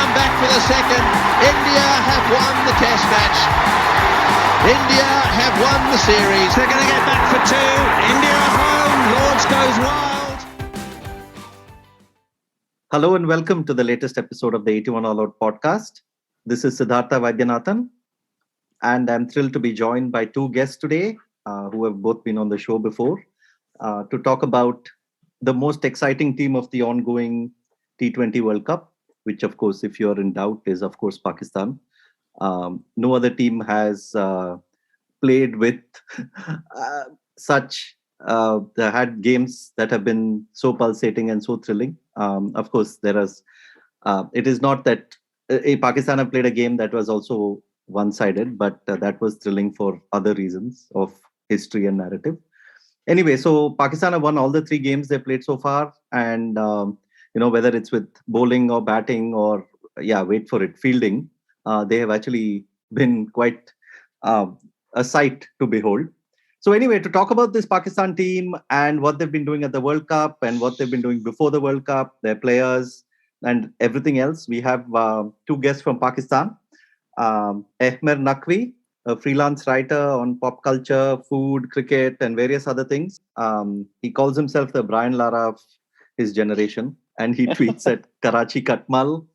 come back for the second. India have won the test match. India have won the series. They're going to get back for two. India at home. Lords goes wild. Hello and welcome to the latest episode of the 81 All Out podcast. This is Siddhartha Vaidyanathan, and I'm thrilled to be joined by two guests today who have both been on the show before to talk about the most exciting team of the ongoing T20 World Cup, which, of course, if you're in doubt, is, of course, Pakistan. No other team has played with they had games that have been so pulsating and so thrilling. Of course, it is not that Pakistan have played a game that was also one-sided, but that was thrilling for other reasons of history and narrative. Anyway, so Pakistan have won all the three games they played so far, and whether it's with bowling or batting or wait for it, fielding, they have actually been quite a sight to behold. So anyway, to talk about this Pakistan team and what they've been doing at the World Cup and what they've been doing before the World Cup, their players and everything else, we have two guests from Pakistan. Ahmer Naqvi, a freelance writer on pop culture, food, cricket, and various other things. He calls himself the Brian Lara of his generation, and he tweets at Karachi Katmal.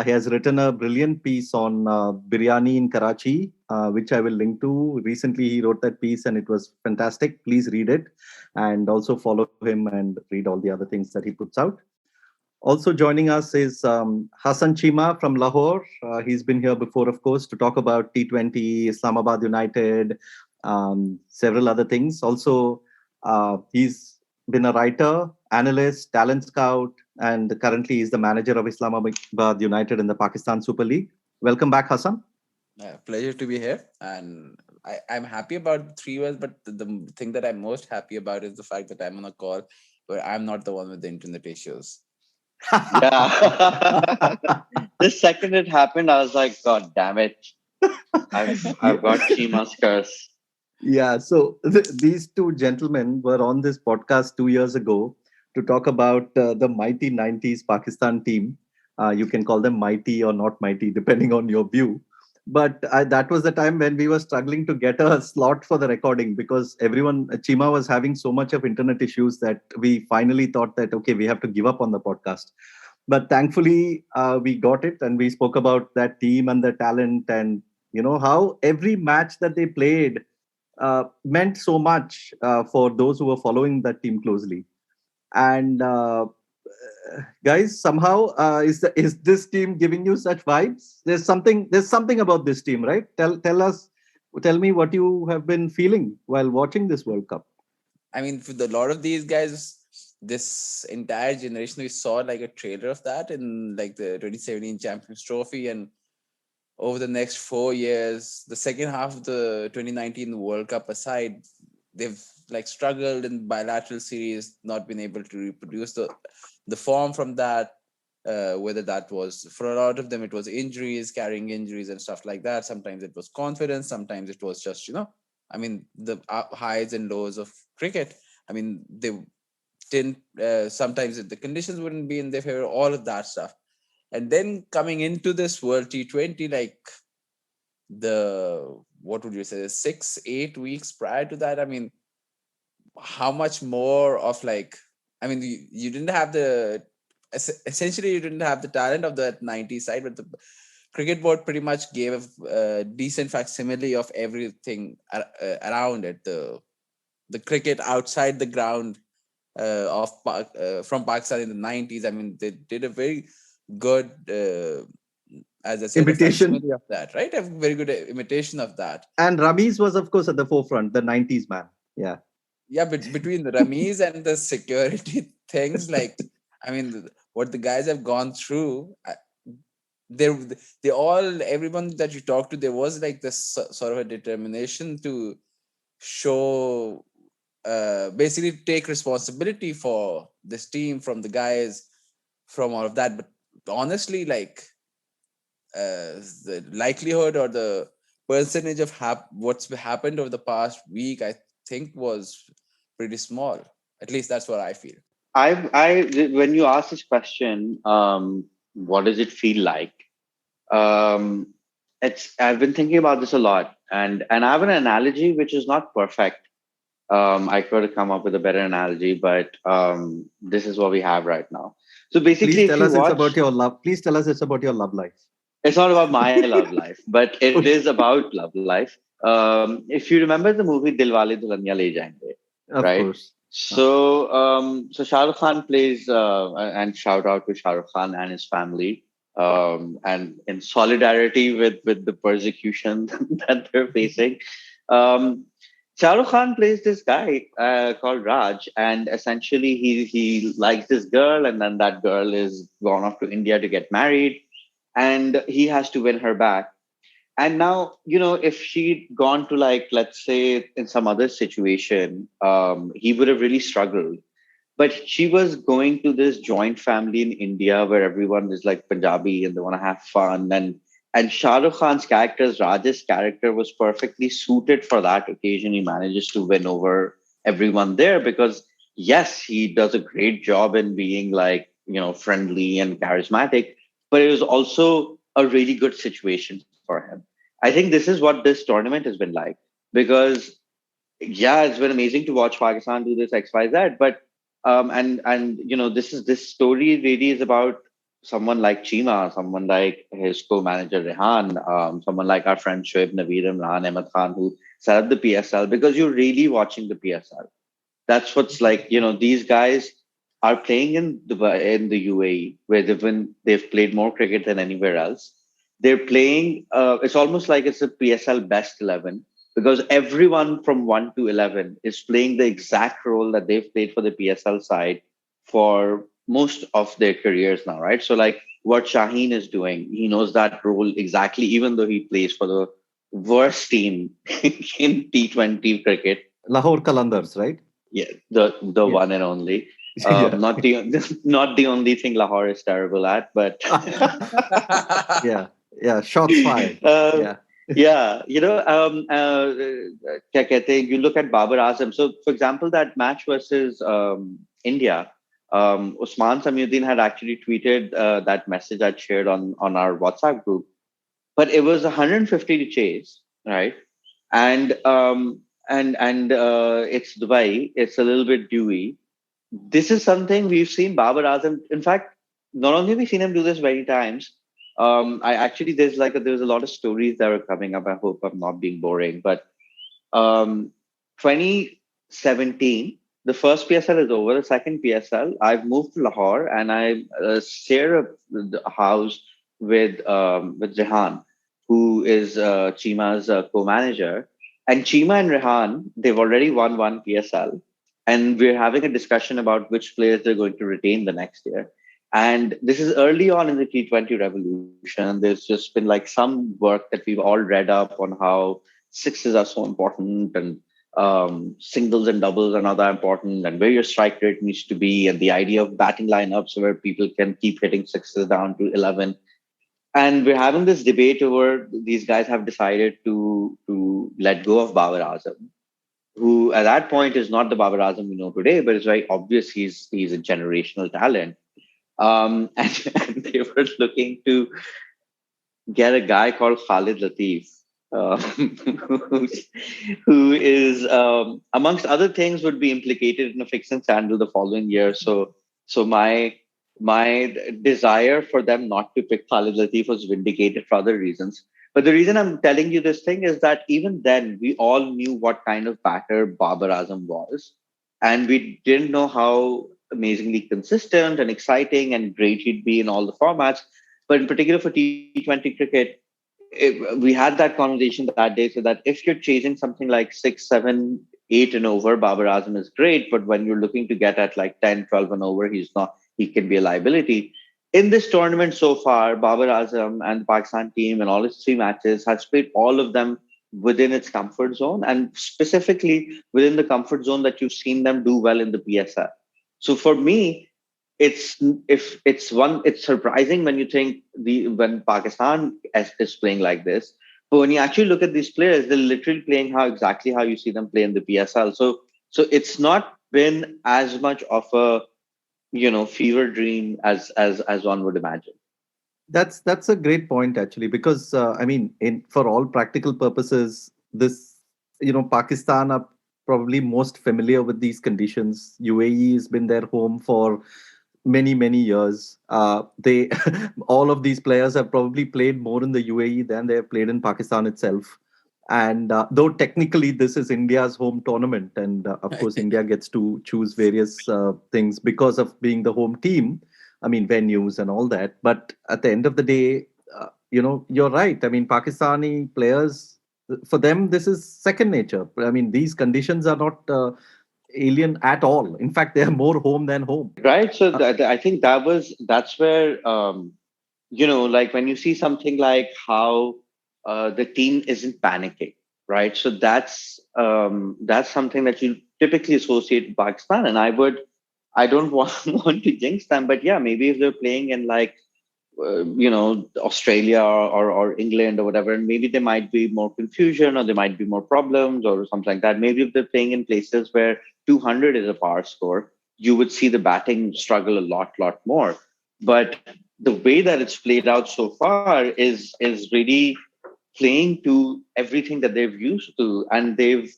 He has written a brilliant piece on biryani in Karachi, which I will link to. Recently, he wrote that piece and it was fantastic. Please read it and also follow him and read all the other things that he puts out. Also joining us is Hassan Cheema from Lahore. He's been here before, of course, to talk about T20, Islamabad United, several other things. Also, he's been a writer, analyst, talent scout, and currently he's the manager of Islamabad United in the Pakistan Super League. Welcome back, Hassan. Pleasure to be here. And I'm happy about 3 years, but the thing that I'm most happy about is the fact that I'm on a call where I'm not the one with the internet issues. Yeah. The second it happened, I was like, God damn it. I've got Cheema's curse. Yeah, so these two gentlemen were on this podcast 2 years ago to talk about the mighty 90s Pakistan team. You can call them mighty or not mighty, depending on your view. But that was the time when we were struggling to get a slot for the recording because Cheema was having so much of internet issues that we finally thought that, okay, we have to give up on the podcast. But thankfully, we got it and we spoke about that team and the talent and, how every match that they played meant so much for those who were following that team closely. And guys, somehow is this team giving you such vibes? There's something about this team, right? Tell me what you have been feeling while watching this World Cup. I mean, for a lot of these guys, this entire generation, we saw like a trailer of that in like the 2017 Champions Trophy, and over the next 4 years, the second half of the 2019 World Cup aside, they've like struggled in bilateral series, not been able to reproduce the form from that. Whether that was, for a lot of them, it was injuries, carrying injuries and stuff like that. Sometimes it was confidence. Sometimes it was just, the highs and lows of cricket. I mean, they didn't, sometimes the conditions wouldn't be in their favor, all of that stuff. And then coming into this World T20, like what would you say, 6-8 weeks prior to that, I mean, how much more of you didn't have essentially you didn't have the talent of that 90s side, but the cricket board pretty much gave a decent facsimile of everything around it. The cricket outside the ground from Pakistan in the 90s, I mean, they did a very good, as I said, imitation of that, right? A very good imitation of that. And Ramiz was, of course, at the forefront, the 90s man. Yeah. Yeah, but between the Ramiz and the security things, I mean, what the guys have gone through, everyone that you talk to, there was like this sort of a determination to show, basically take responsibility for this team from the guys, from all of that. But honestly, the likelihood or the percentage of what's happened over the past week, I think was pretty small. At least that's what I feel. When you ask this question, what does it feel like? Um, I've been thinking about this a lot, and I have an analogy which is not perfect. I could have come up with a better analogy, but this is what we have right now. So basically, Please if tell you us it's watch, about your love. Please tell us it's about your love life. it's not about my love life, but it is about love life. If you remember the movie Dilwale Dulhania Le Jayenge, Of right? course. So Shah Rukh Khan plays, and shout out to Shah Rukh Khan and his family, and in solidarity with the persecution that they're facing. Um, Shah Rukh Khan plays this guy called Raj, and essentially he likes this girl, and then that girl is gone off to India to get married, and he has to win her back. And now, if she'd gone to, like, let's say in some other situation, he would have really struggled. But she was going to this joint family in India where everyone is like Punjabi and they want to have fun. And Shah Rukh Khan's character, Raj's character, was perfectly suited for that occasion. He manages to win over everyone there because, yes, he does a great job in being, like, friendly and charismatic, but it was also a really good situation for him. I think this is what this tournament has been like, because yeah, it's been amazing to watch Pakistan do this XYZ, but this story really is about someone like Cheema, someone like his co-manager Rehan, someone like our friend Shoaib, Naveed Imran, Ahmed Khan, who set up the PSL, because you're really watching the PSL. That's what's like. These guys are playing in the UAE, where they've played more cricket than anywhere else. They're playing. It's almost like it's a PSL best 11, because everyone from 1 to 11 is playing the exact role that they've played for the PSL side for most of their careers now, right? So, like what Shaheen is doing, he knows that role exactly, even though he plays for the worst team in T20 cricket. Lahore Qalandars, right? Yeah, the Yeah. one and only. Yeah. Not the only thing Lahore is terrible at, but Yeah. Yeah. Shots fired. uh, Yeah. yeah, क्या कहते हैं, you look at Babar Azam. So, for example, that match versus India, Usman Samiuddin had actually tweeted that message I shared on our WhatsApp group, but it was 150 to chase, right? And it's Dubai. It's a little bit dewy. This is something we've seen Babar Azam. In fact, not only have we seen him do this many times. I actually there's a lot of stories that are coming up. I hope I'm not being boring, but 2017, the first PSL is over. The second PSL, I've moved to Lahore and I share a house with Rehan, who is Cheema's co-manager. And Cheema and Rehan, they've already won one PSL, and we're having a discussion about which players they're going to retain the next year. And this is early on in the T20 revolution. There's just been like some work that we've all read up on how sixes are so important, and singles and doubles are not that important, and where your strike rate needs to be, and the idea of batting lineups where people can keep hitting sixes down to 11. And we're having this debate over these guys have decided to let go of Babar Azam, who at that point is not the Babar Azam we know today, but it's very obvious he's a generational talent. And they were looking to get a guy called Khalid Latif, who's, who is, amongst other things, would be implicated in a fiction scandal the following year. So my desire for them not to pick Khalid Latif was vindicated for other reasons. But the reason I'm telling you this thing is that even then, we all knew what kind of batter Babar Azam was. And we didn't know how amazingly consistent and exciting and great he'd be in all the formats. But in particular for T20 cricket, we had that conversation that day, so that if you're chasing something like 6, 7, 8 and over, Babar Azam is great. But when you're looking to get at like 10, 12 and over, he can be a liability. In this tournament so far, Babar Azam and the Pakistan team and all its three matches has played all of them within its comfort zone, and specifically within the comfort zone that you've seen them do well in the PSL. So for me, it's surprising when you think when Pakistan is playing like this, but when you actually look at these players, they're literally playing exactly how you see them play in the PSL. So it's not been as much of a fever dream as one would imagine. That's a great point actually, because I mean, in for all practical purposes, this Pakistan are probably most familiar with these conditions. UAE has been their home for many years. They all of these players have probably played more in the UAE than they have played in Pakistan itself. And though technically this is India's home tournament, and of course India gets to choose various things because of being the home team. I mean, venues and all that. But at the end of the day, you're right. I mean, Pakistani players, for them, this is second nature. I mean, these conditions are not alien at all. In fact, they are more home than home. Right. So I think that's where like when you see something like how the team isn't panicking, right? So that's something that you typically associate with Pakistan. And I don't want to jinx them, but yeah, maybe if they're playing in like Australia or England or whatever, and maybe there might be more confusion or there might be more problems or something like that. Maybe if they're playing in places where 200 is a power score, you would see the batting struggle a lot more. But the way that it's played out so far is really playing to everything that they've used to, and they've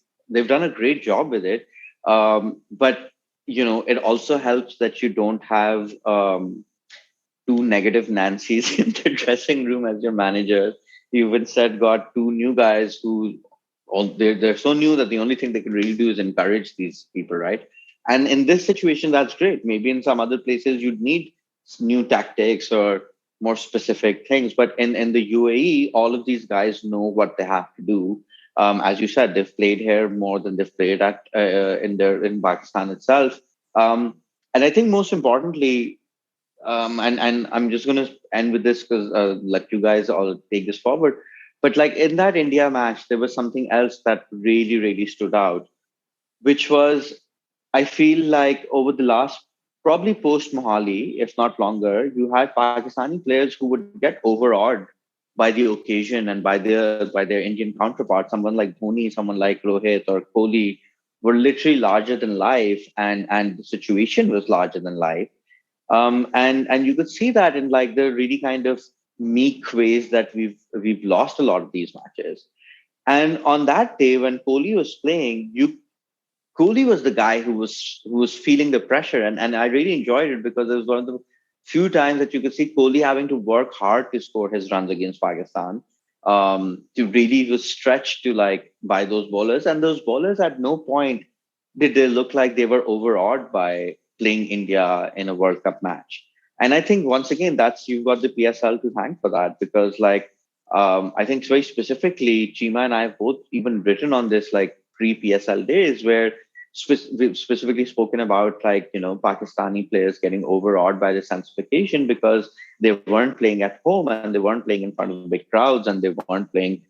done a great job with it. But it also helps that you don't have two negative Nancy's in the dressing room as your manager. You've instead got two new guys who they're so new that the only thing they can really do is encourage these people, right? And in this situation, that's great. Maybe in some other places you'd need new tactics or more specific things. But in the UAE, all of these guys know what they have to do. As you said, they've played here more than they've played at in Pakistan itself. And I think most importantly, and I'm just going to end with this because let you guys all take this forward. But like in that India match, there was something else that really stood out, which was I feel like over the last probably post Mohali, if not longer, you had Pakistani players who would get overawed by the occasion and by their Indian counterpart. Someone like Dhoni, someone like Rohit or Kohli were literally larger than life, and the situation was larger than life. And you could see that in like the really kind of meek ways that we've lost a lot of these matches. And on that day when Kohli was playing, Kohli was the guy who was feeling the pressure, and I really enjoyed it because it was one of the few times that you could see Kohli having to work hard to score his runs against Pakistan. To really was stretched to like by those bowlers, and those bowlers at no point did they look like they were overawed by playing India in a World Cup match. And I think once again, that's you've got the PSL to thank for that because like I think very specifically, Cheema and I have both even written on this like pre-PSL days where we've specifically spoken about like Pakistani players getting overawed by the sensification because they weren't playing at home and they weren't playing in front of big crowds and they weren't playing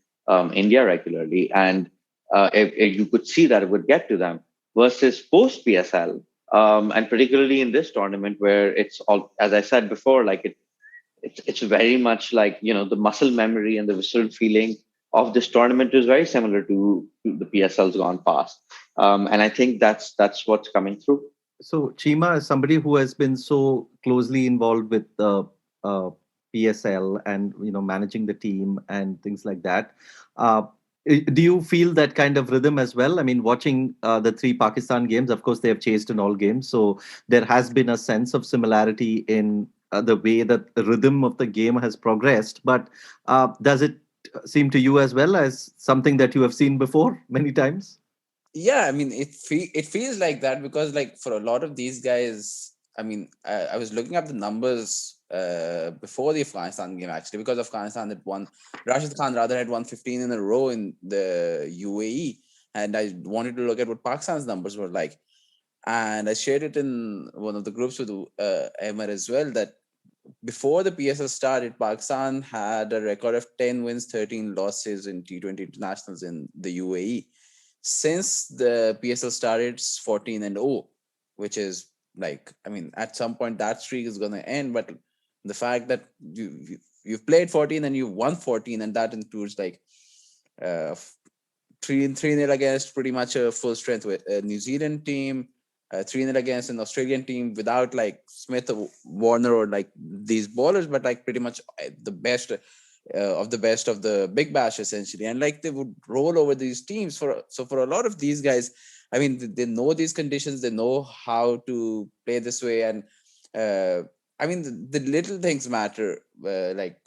India regularly, and if you could see that it would get to them versus post PSL, and particularly in this tournament where it's all, as I said before, like it's very much like the muscle memory and the visceral feeling of this tournament is very similar to the PSL's gone past, and I think that's what's coming through. So, Chima, as somebody who has been so closely involved with the PSL and managing the team and things like that, uh, do you feel that kind of rhythm as well? I mean, watching the three Pakistan games, of course, they have chased in all games, so there has been a sense of similarity in the way that the rhythm of the game has progressed. But does it seem to you as well as something that you have seen before many times? Yeah, I mean, it feels like that because like for a lot of these guys, I mean, I was looking up the numbers before the Afghanistan game actually because Afghanistan had won. Rashid Khan rather had won 15 in a row in the UAE, and I wanted to look at what Pakistan's numbers were like, and I shared it in one of the groups with Ahmer as well that before the PSL started, Pakistan had a record of 10 wins, 13 losses in T20 internationals in the UAE. Since the PSL started, it's 14-0, which is like, I mean, at some point that streak is going to end. But the fact that you've played 14 and you've won 14, and that includes like 3-0 against pretty much a full strength with a New Zealand team, 3-0 against an Australian team without like Smith or Warner or like these bowlers, but like pretty much the best of the best of the Big Bash essentially, and like they would roll over these teams. For a lot of these guys, I mean, they know these conditions, they know how to play this way, and I mean the little things matter, like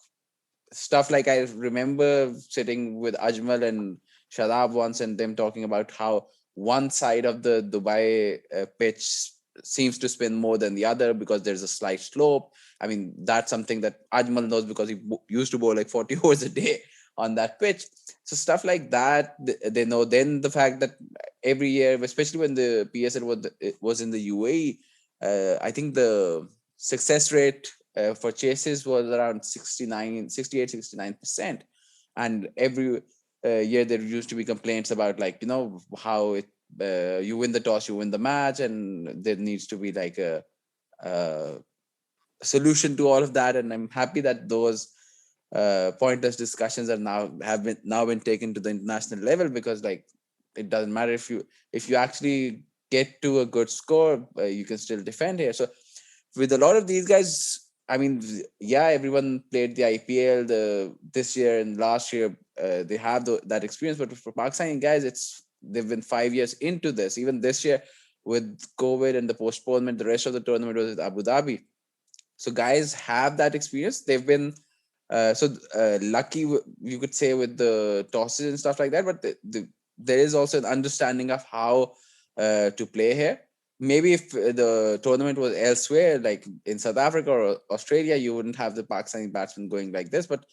stuff like I remember sitting with Ajmal and Shadab once and them talking about how one side of the Dubai pitch seems to spin more than the other because there's a slight slope. I mean, that's something that Ajmal knows because he used to bowl like 40 overs a day on that pitch. So stuff like that, they know. Then the fact that every year, especially when the PSL was in the UAE, I think the success rate for chases was around 69, 68, 69%. And every year there used to be complaints about like, how it you win the toss, you win the match, and there needs to be like a solution to all of that. And I'm happy that those pointless discussions have been taken to the international level, because like it doesn't matter if you actually get to a good score, you can still defend here. So with a lot of these guys, I mean, yeah, everyone played the IPL this year and last year. They have that experience, but for Pakistani guys, they've been 5 years into this. Even this year with COVID and the postponement, the rest of the tournament was at Abu Dhabi. So guys have that experience. They've been lucky, you could say, with the tosses and stuff like that. But there is also an understanding of how to play here. Maybe if the tournament was elsewhere, like in South Africa or Australia, you wouldn't have the Pakistani batsmen going like this. But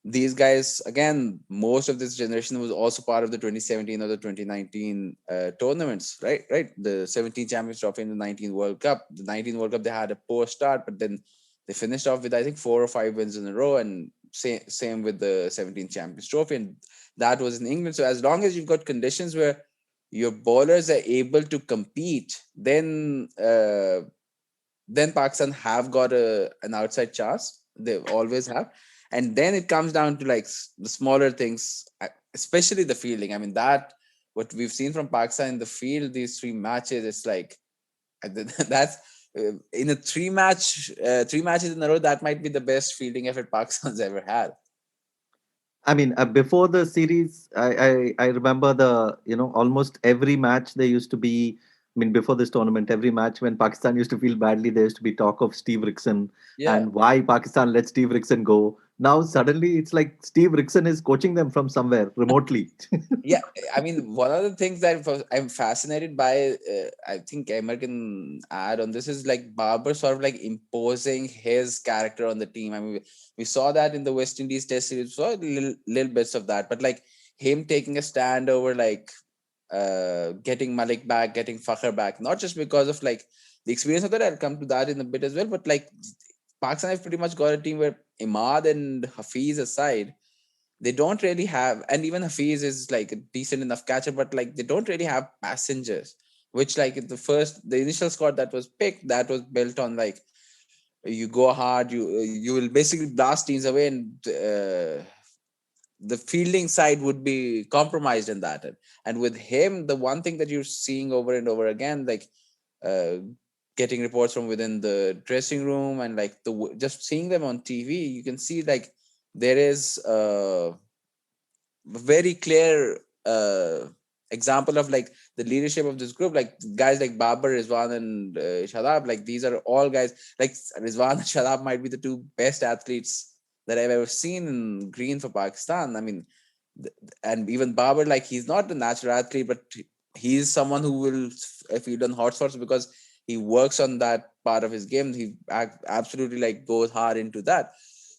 these guys, again, most of this generation was also part of the 2017 or the 2019 tournaments, right? The 17 Champions Trophy and the 19 World Cup. The 19 World Cup, they had a poor start, but then they finished off with, I think, 4 or 5 wins in a row, and same with the 17 Champions Trophy, and that was in England. So as long as you've got conditions where your bowlers are able to compete, then Pakistan have got an outside chance. They always have. And then it comes down to like the smaller things, especially the fielding. I mean, that what we've seen from Pakistan in the field, these 3 matches, it's like that's in a 3 matches in a row, that might be the best fielding effort Pakistan's ever had. I mean, before the series, I remember almost every match there used to be. I mean, before this tournament, every match when Pakistan used to feel badly, there used to be talk of Steve Rickson and why Pakistan let Steve Rickson go. Now suddenly it's like Steve Rickson is coaching them from somewhere remotely. Yeah, I mean, one of the things that I'm fascinated by, I think Ahmer can add on this, is like Babar sort of like imposing his character on the team. I mean, we saw that in the West Indies Test series, saw little bits of that, but like him taking a stand over like getting Malik back, getting Fakhr back, not just because of like the experience of that. I'll come to that in a bit as well, but like Pakistan have pretty much got a team where Imad and Hafeez aside, they don't really have, and even Hafeez is like a decent enough catcher, but like they don't really have passengers, which like the initial squad that was picked, that was built on like you go hard, you will basically blast teams away, and the fielding side would be compromised in that. And with him, the one thing that you're seeing over and over again, like uh, getting reports from within the dressing room and like just seeing them on TV, you can see like there is a very clear example of like the leadership of this group, like guys like Babar, Rizwan, and Shadab. Like these are all guys, like Rizwan and Shadab might be the 2 best athletes that I've ever seen in green for Pakistan. I mean, and even Babar, like he's not a natural athlete, but he's someone who will field on hot spots because he works on that part of his game. He absolutely like goes hard into that.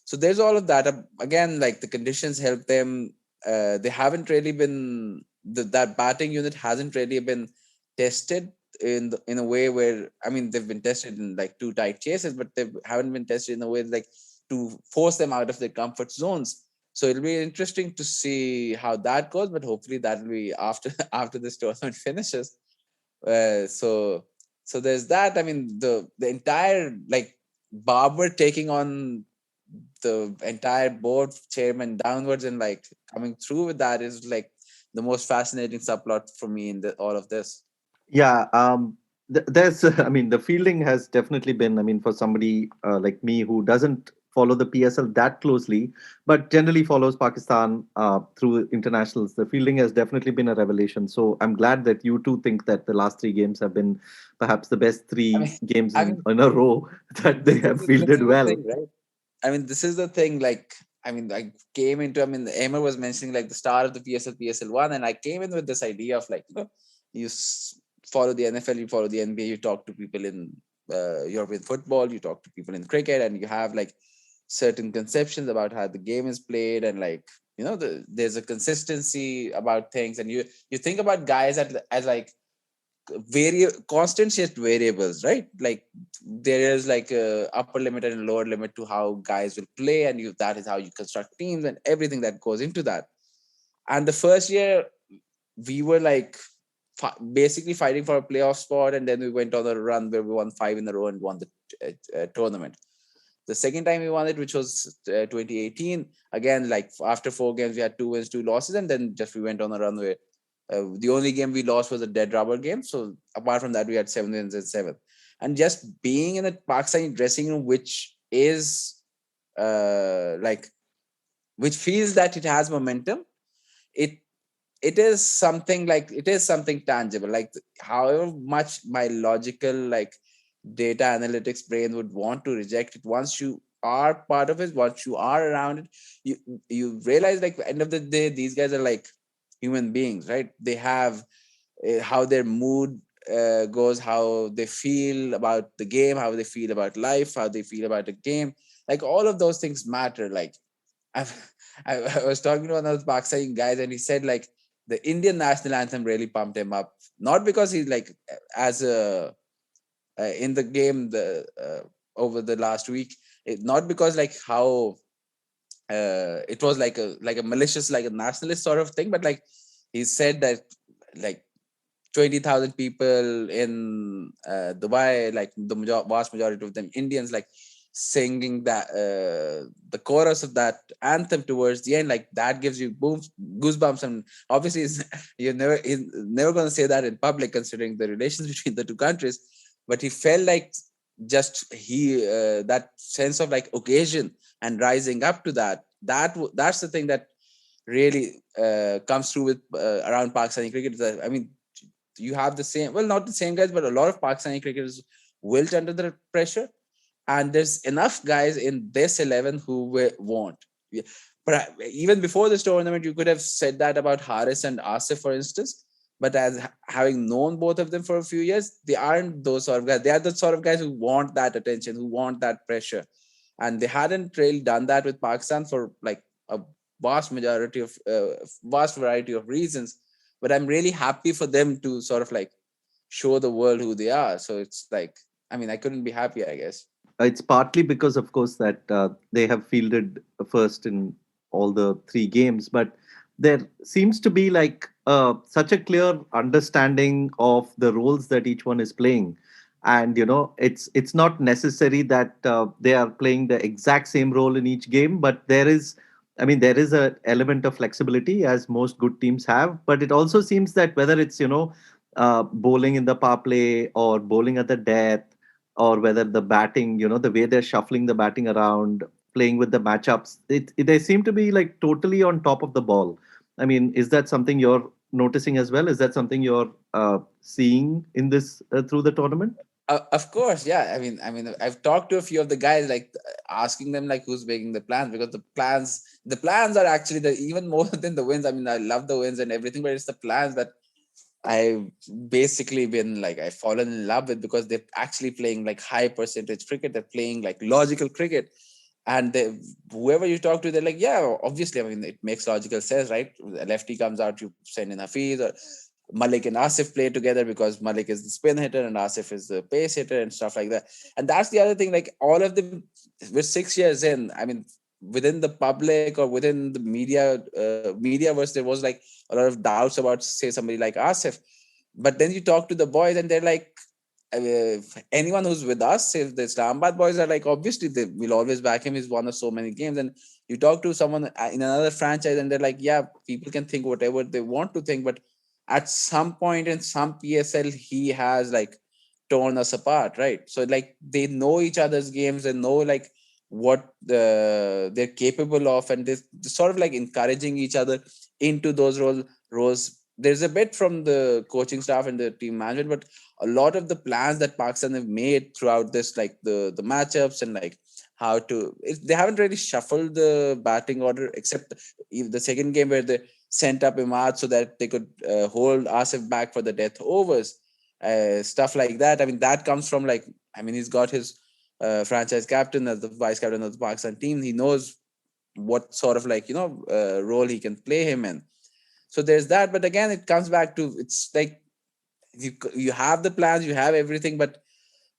So there's all of that. Again, like the conditions help them. They haven't really been that batting unit hasn't really been tested in a way where, I mean, they've been tested in like 2 tight chases, but they haven't been tested in a way like to force them out of their comfort zones. So it'll be interesting to see how that goes, but hopefully that will be after after this tournament finishes. So there's that. I mean, the entire like Babar taking on the entire board chairman downwards and like coming through with that is like the most fascinating subplot for me in all of this. Yeah. there's I mean, the fielding has definitely been, I mean, for somebody like me who doesn't follow the PSL that closely but generally follows Pakistan through internationals, the fielding has definitely been a revelation. So I'm glad that you too think that the last three games have been perhaps the best I three mean, games I mean, in a row that they have this fielded is the well. thing, right? I mean, this is the thing. Like, I mean, I came into. I mean, Ahmer was mentioning like the start of the PSL 1, and I came in with this idea of like, you follow the NFL, you follow the NBA, you talk to people in European football, you talk to people in cricket, and you have like certain conceptions about how the game is played, and like there's a consistency about things, and you think about guys as like constant shift variables, right? Like there is like a upper limit and a lower limit to how guys will play, and that is how you construct teams and everything that goes into that. And the first year we were like basically fighting for a playoff spot, and then we went on a run where we won 5 in a row and won the tournament. The second time we won it, which was 2018, again, like after 4 games we had 2 wins, 2 losses, and then just we went on a run where the only game we lost was a dead rubber game. So apart from that, we had 7 wins and 7. And just being in the Pakistani dressing room, which is like, which feels that it has momentum, it is something like, it is something tangible. Like however much my logical like data analytics brain would want to reject it, once you are part of it, once you are around it, you realize like at the end of the day, these guys are like human beings, right? They have how their mood goes, how they feel about the game, how they feel about life, how they feel about the game. Like all of those things matter. Like I've, I was talking to one of the Pakistani guys, and he said like the Indian national anthem really pumped him up. Not because he's like as a in the game over the last week, not because like how it was like a malicious, like a nationalist sort of thing, but like he said that like 20,000 people in Dubai, like the vast majority of them Indians, like singing that the chorus of that anthem towards the end, like that gives you goosebumps. And obviously he's never going to say that in public considering the relations between the two countries, but he felt like just that sense of like occasion and rising up to that's the thing that really comes through with around Pakistani cricket. I mean, you have the same, well, not the same guys, but a lot of Pakistani cricketers wilt under the pressure, and there's enough guys in this 11 who won't. But even before this tournament, you could have said that about Haris and Asif, for instance. But as having known both of them for a few years, they aren't those sort of guys. They are the sort of guys who want that attention, who want that pressure, and they hadn't really done that with Pakistan for like a vast variety of reasons. But I'm really happy for them to sort of like show the world who they are. So it's like, I mean, I couldn't be happier, I guess. It's partly because, of course, that they have fielded first in all the three games, but there seems to be like such a clear understanding of the roles that each one is playing. And it's not necessary that they are playing the exact same role in each game, but there is, I mean, there is a element of flexibility as most good teams have. But it also seems that whether it's bowling in the power play or bowling at the death, or whether the batting, the way they're shuffling the batting around, playing with the matchups, they seem to be like totally on top of the ball. I mean, is that something you're noticing as well? Is that something you're seeing in this through the tournament? Of course, yeah. I mean, I've talked to a few of the guys, like asking them like who's making the plans, because the plans are actually even more than the wins. I mean, I love the wins and everything, but it's the plans that I've basically been like, I've fallen in love with, because they're actually playing like high percentage cricket. They're playing like logical cricket. And whoever you talk to, they're like, yeah, obviously, I mean, it makes logical sense, right? The lefty comes out, you send in Hafeez, or Malik and Asif play together because Malik is the spin hitter and Asif is the pace hitter and stuff like that. And that's the other thing, like all of them, we're 6 years in. I mean, within the public or within the mediaverse, there was like a lot of doubts about, say, somebody like Asif. But then you talk to the boys and they're like, anyone who's with us, if the Islamabad boys are like, obviously they will always back him. He's won us so many games. And you talk to someone in another franchise and they're like, yeah, people can think whatever they want to think, but at some point in some PSL, he has like torn us apart, right? So like they know each other's games and know like what they're capable of, and they're sort of like encouraging each other into those roles. There's a bit from the coaching staff and the team management, but a lot of the plans that Pakistan have made throughout this, like the matchups and like how to, they haven't really shuffled the batting order except the second game where they sent up Imad so that they could hold Asif back for the death overs, stuff like that. I mean, that comes from like, I mean, he's got his franchise captain as the vice captain of the Pakistan team. He knows what sort of like, role he can play him in. So there's that. But again, it comes back to, it's like you have the plans, you have everything, but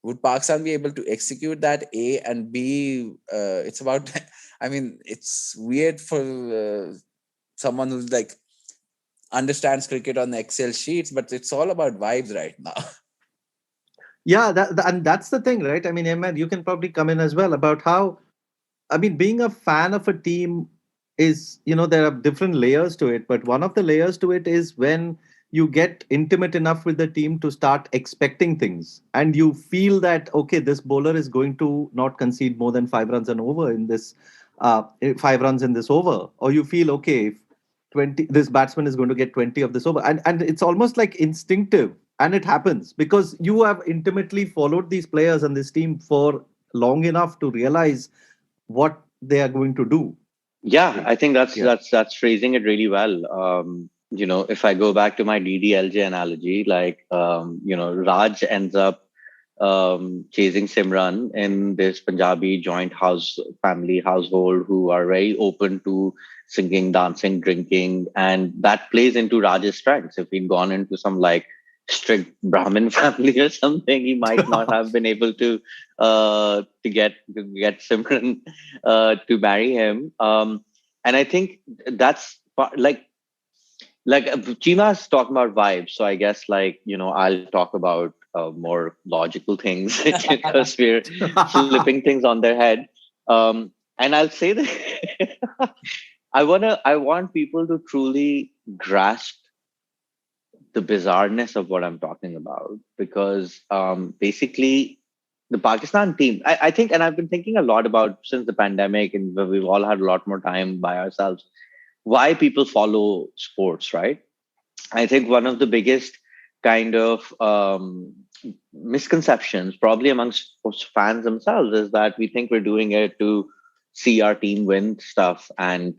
would Pakistan be able to execute that? A, and B, it's about, I mean, it's weird for someone who's like understands cricket on the Excel sheets, but it's all about vibes right now. Yeah, and that's the thing, right? I mean, Ahmed, you can probably come in as well about how, I mean, being a fan of a team is, there are different layers to it, but one of the layers to it is when you get intimate enough with the team to start expecting things, and you feel that, okay, this bowler is going to not concede more than 5 runs and over in this 5 runs in this over, or you feel, okay, if 20, this batsman is going to get 20 of this over, and it's almost like instinctive, and it happens because you have intimately followed these players and this team for long enough to realize what they are going to do. Yeah, I think that's Yeah. that's phrasing it really well. If I go back to my DDLJ analogy, like Raj ends up chasing Simran in this Punjabi joint family household who are very open to singing, dancing, drinking, and that plays into Raj's strengths. If he'd gone into some like strict Brahmin family or something, he might not have been able to get Simran to marry him. And I think that's Cheema's talking about vibes, so I guess I'll talk about more logical things because we're flipping things on their head. And I'll say that I want people to truly grasp the bizarreness of what I'm talking about, because basically the Pakistan team, I think, and I've been thinking a lot about since the pandemic, and we've all had a lot more time by ourselves, why people follow sports, right? I think one of the biggest kind of misconceptions, probably amongst fans themselves, is that we think we're doing it to see our team win stuff and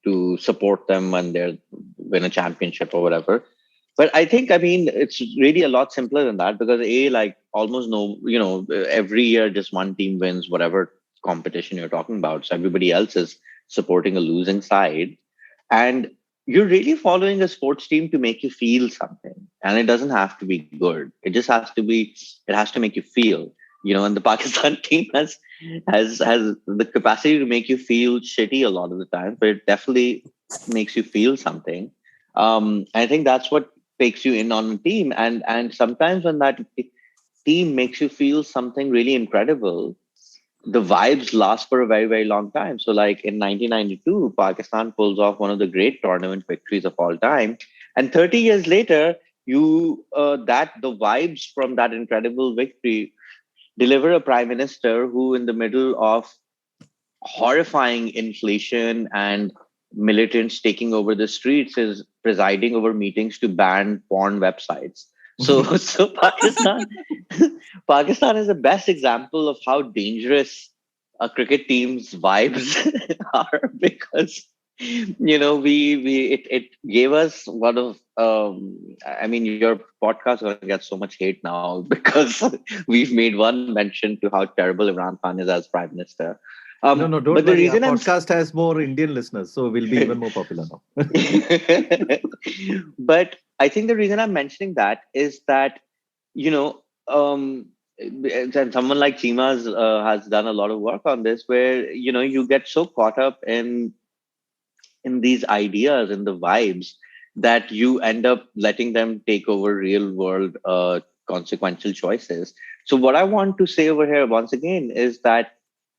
to support them when they win a championship or whatever. But I think, I mean, it's really a lot simpler than that, because almost every year just one team wins whatever competition you're talking about. So everybody else is supporting a losing side. And you're really following a sports team to make you feel something. And it doesn't have to be good. It just has to make you feel, and the Pakistan team has the capacity to make you feel shitty a lot of the time, but it definitely makes you feel something. I think that's what takes you in on a team. And sometimes when that team makes you feel something really incredible, the vibes last for a very, very long time. So like in 1992, Pakistan pulls off one of the great tournament victories of all time. And 30 years later, the vibes from that incredible victory deliver a prime minister who, in the middle of horrifying inflation and militants taking over the streets, is presiding over meetings to ban porn websites. So Pakistan is the best example of how dangerous a cricket team's vibes are, because it gave us one of I mean, your podcast is going to get so much hate now because we've made one mention to how terrible Imran Khan is as prime minister. No, don't but the worry. Our reason podcast has more Indian listeners, so we'll be even more popular now. But I think the reason I'm mentioning that is that, and someone like Cheema has done a lot of work on this, where, you get so caught up in these ideas and the vibes that you end up letting them take over real world consequential choices. So what I want to say over here once again is that,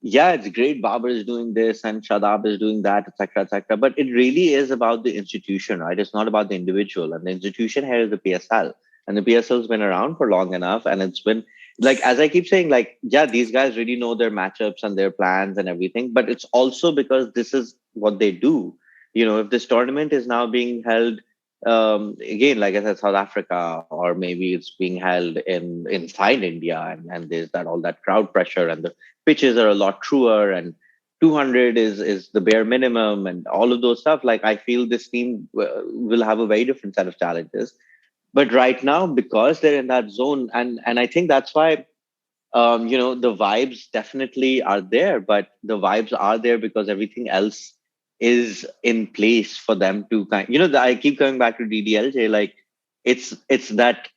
yeah, it's great Babar is doing this and Shadab is doing that, etc., etc. But it really is about the institution, right? It's not about the individual. And the institution here is the PSL. and the PSL's been around for long enough, and it's been like, as I keep saying, like, yeah, these guys really know their matchups and their plans and everything, but it's also because this is what they do. If this tournament is now being held, again, like I said, South Africa, or maybe it's being held inside India, and there's that all that crowd pressure, and the pitches are a lot truer, and 200 is the bare minimum, and all of those stuff. Like, I feel this team will have a very different set of challenges. But right now, because they're in that zone, and I think that's why, the vibes definitely are there, but the vibes are there because everything else is in place for them to I keep coming back to DDLJ. Like, it's that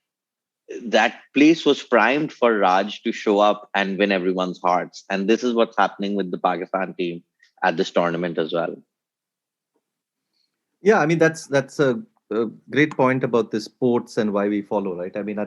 place was primed for Raj to show up and win everyone's hearts. And this is what's happening with the Pakistan team at this tournament as well. Yeah, I mean, that's a great point about the sports and why we follow, right? I mean,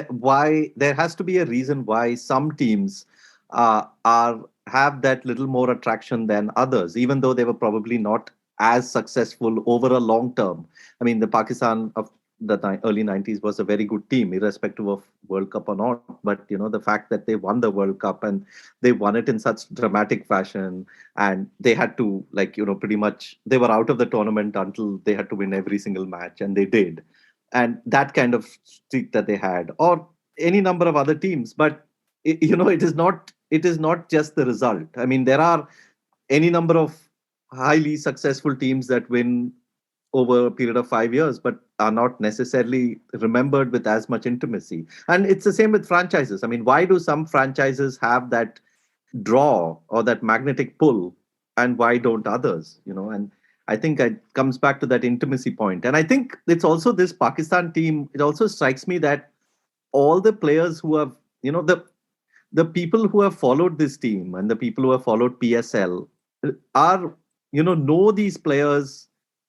why there has to be a reason why some teams have that little more attraction than others, even though they were probably not as successful over a long term. I mean, the Pakistan of the early 90s was a very good team, irrespective of World Cup or not. But, the fact that they won the World Cup, and they won it in such dramatic fashion, and they had to, pretty much, they were out of the tournament until they had to win every single match, and they did. And that kind of streak that they had, or any number of other teams. But, it is not just the result. I mean, there are any number of highly successful teams that win over a period of 5 years, but are not necessarily remembered with as much intimacy. And it's the same with franchises. I mean, why do some franchises have that draw or that magnetic pull, and why don't others? And I think it comes back to that intimacy point. And I think it's also this Pakistan team. It also strikes me that all the players who have, the people who have followed this team and the people who have followed PSL are, know these players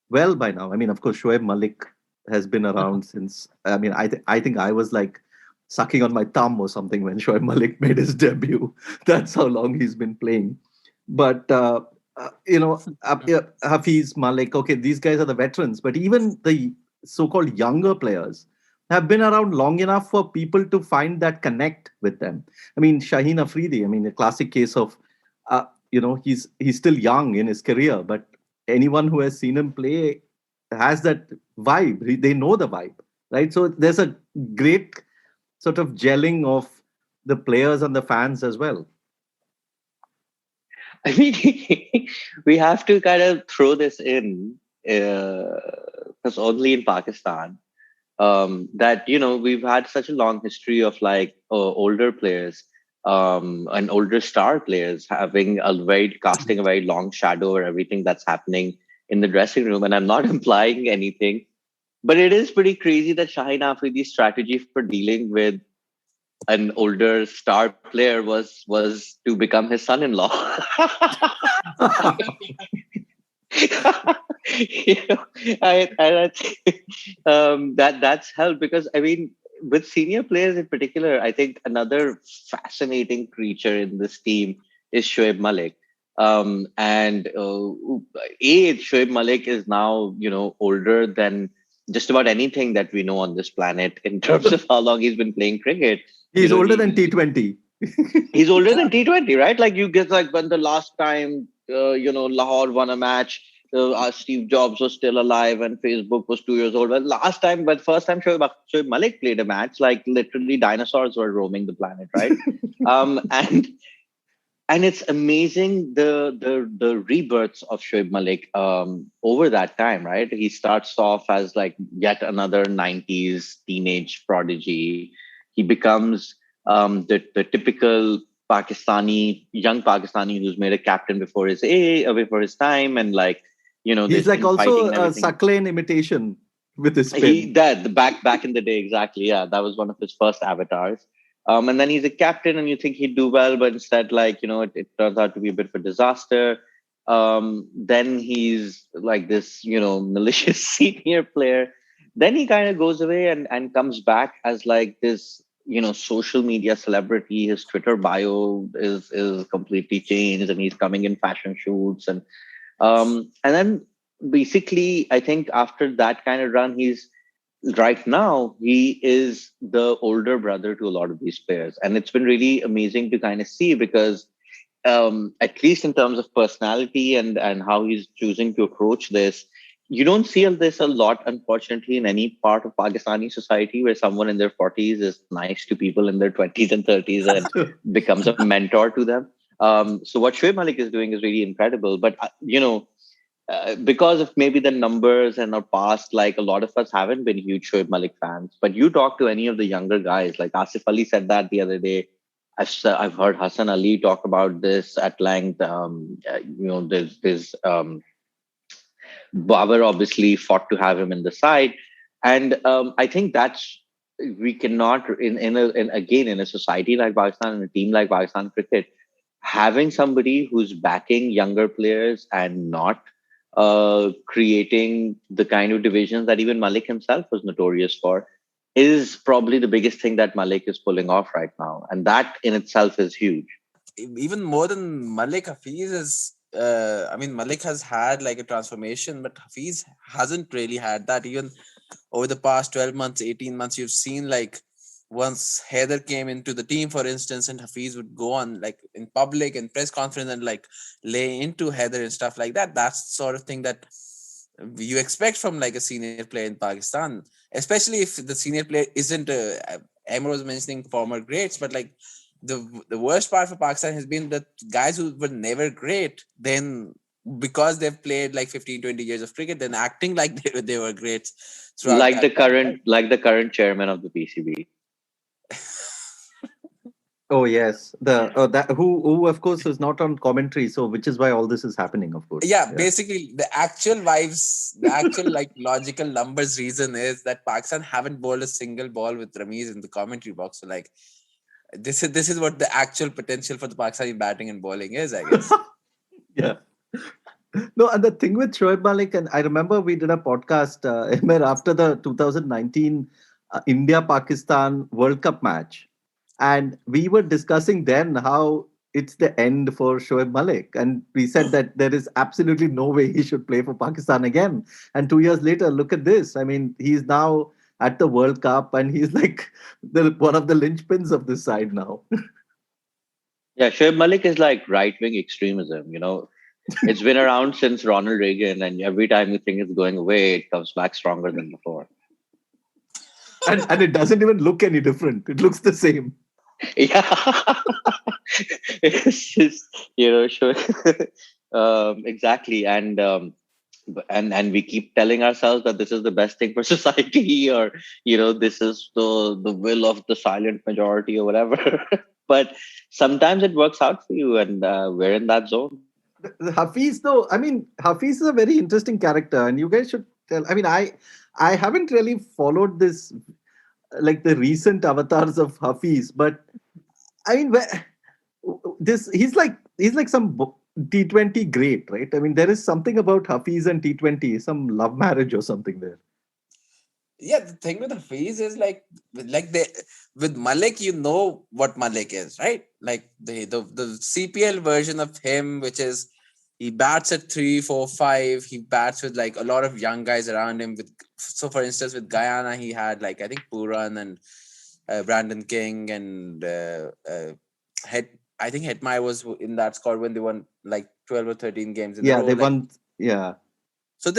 well by now. I mean, of course, Shoaib Malik has been around since, I mean, I think I was like sucking on my thumb or something when Shoaib Malik made his debut. That's how long he's been playing. But, Hafeez, Malik, okay, these guys are the veterans, but even the so-called younger players have been around long enough for people to find that connect with them. I mean, Shaheen Afridi, I mean, a classic case of, he's still young in his career, but anyone who has seen him play has that vibe. They know the vibe, right? So there's a great sort of gelling of the players and the fans as well. I mean, we have to kind of throw this in, because only in Pakistan, that we've had such a long history of older players, and older star players having casting a very long shadow over everything that's happening in the dressing room. And I'm not implying anything, but it is pretty crazy that Shaheen Afridi's strategy for dealing with an older star player was to become his son-in-law. That's helped, because I mean, with senior players in particular, I think another fascinating creature in this team is Shoaib Malik. Shoaib Malik is now older than just about anything that we know on this planet in terms of how long he's been playing cricket. He's older than T20. He's older than T20, right? Like, you get when the last time Lahore won a match, Steve Jobs was still alive and Facebook was 2 years old. But first time Shoaib Malik played a match, like literally dinosaurs were roaming the planet, right? And it's amazing the rebirths of Shoaib Malik over that time, right? He starts off as like yet another 90s teenage prodigy. He becomes the typical young Pakistani who's made a captain before his time, and he's like also a Suckling imitation with his spin. He did back in the day, exactly. Yeah, that was one of his first avatars. And then he's a captain, and you think he'd do well, but instead, it turns out to be a bit of a disaster. Then he's like this, malicious senior player. Then he kind of goes away and comes back as like this, social media celebrity. His Twitter bio is completely changed, and he's coming in fashion shoots, and then basically, I think after that kind of run, he's right now he is the older brother to a lot of these players, and it's been really amazing to kind of see because at least in terms of personality and how he's choosing to approach this, you don't see this a lot, unfortunately, in any part of Pakistani society where someone in their 40s is nice to people in their 20s and 30s and becomes a mentor to them. So what Shoaib Malik is doing is really incredible. But because of maybe the numbers and our past, like a lot of us haven't been huge Shoaib Malik fans. But you talk to any of the younger guys, like Asif Ali said that the other day. I've heard Hassan Ali talk about this at length. There's Babar obviously fought to have him in the side, and I think that's we cannot in a society like Pakistan and a team like Pakistan cricket, having somebody who's backing younger players and not creating the kind of divisions that even Malik himself was notorious for is probably the biggest thing that Malik is pulling off right now. And that in itself is huge. Even more than Malik, Hafeez is, Malik has had like a transformation, but Hafeez hasn't really had that. Even over the past 12 months, 18 months, you've seen like once Haider came into the team, for instance, and Hafeez would go on like in public and press conference and like lay into Haider and stuff like that. That's the sort of thing that you expect from like a senior player in Pakistan, especially if the senior player isn't Ahmer was mentioning former greats, but like the worst part for Pakistan has been that guys who were never great, then because they've played like 15, 20 years of cricket, then acting like they were greats throughout Like that time. like the current chairman of the PCB. Oh yes, that who of course is not on commentary, so which is why all this is happening, of course. Yeah, basically the actual vibes, the actual like logical numbers reason is that Pakistan haven't bowled a single ball with Ramiz in the commentary box. So like this is what the actual potential for the Pakistani batting and bowling is, I guess. Yeah. No, and the thing with Shoaib Malik, and I remember we did a podcast, Emir, after the 2019 India-Pakistan World Cup match. And we were discussing then how it's the end for Shoaib Malik. And we said that there is absolutely no way he should play for Pakistan again. And 2 years later, look at this. I mean, he's now at the World Cup and he's like one of the linchpins of this side now. Yeah, Shoaib Malik is like right wing extremism. It's been around since Ronald Reagan, and every time you think it's going away, it comes back stronger than before. And it doesn't even look any different. It looks the same. Yeah, it's just sure. Exactly, and we keep telling ourselves that this is the best thing for society, or this is the will of the silent majority, or whatever. But sometimes it works out for you, and we're in that zone. Hafeez, though, I mean, Hafeez is a very interesting character, and you guys should tell. I mean, I haven't really followed this, like the recent avatars of Hafeez, but I mean, he's like some T20 great, right? I mean, there is something about Hafeez and T20, some love marriage or something there. Yeah, the thing with Hafeez is like with Malik, you know what Malik is, right? Like the CPL version of him, which is he bats at 3, 4, 5. He bats with like a lot of young guys around him. So for instance, with Guyana, he had like I think Puran and Brandon King and I think Hetmyer was in that squad when they won like 12 or 13 games in a row. They won. Yeah. So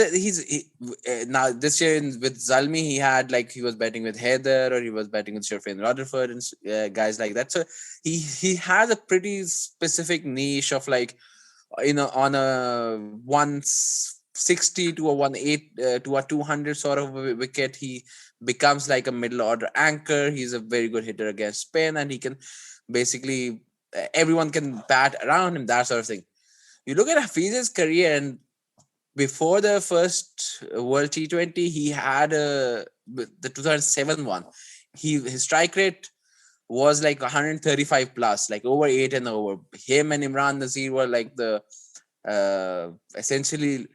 now this year with Zalmi, he had like he was betting with Haider or he was betting with Sherfane Rutherford and guys like that. So he has a pretty specific niche of like on a 160 to a 180 to a 200 sort of wicket, he becomes like a middle order anchor. He's a very good hitter against spin, and he can basically everyone can bat around him, that sort of thing. You look at Hafeez's career, and before the first World T20, he had the 2007 one. His strike rate was like 135 plus, like over 8 and over. Him and Imran Nazir were like the essentially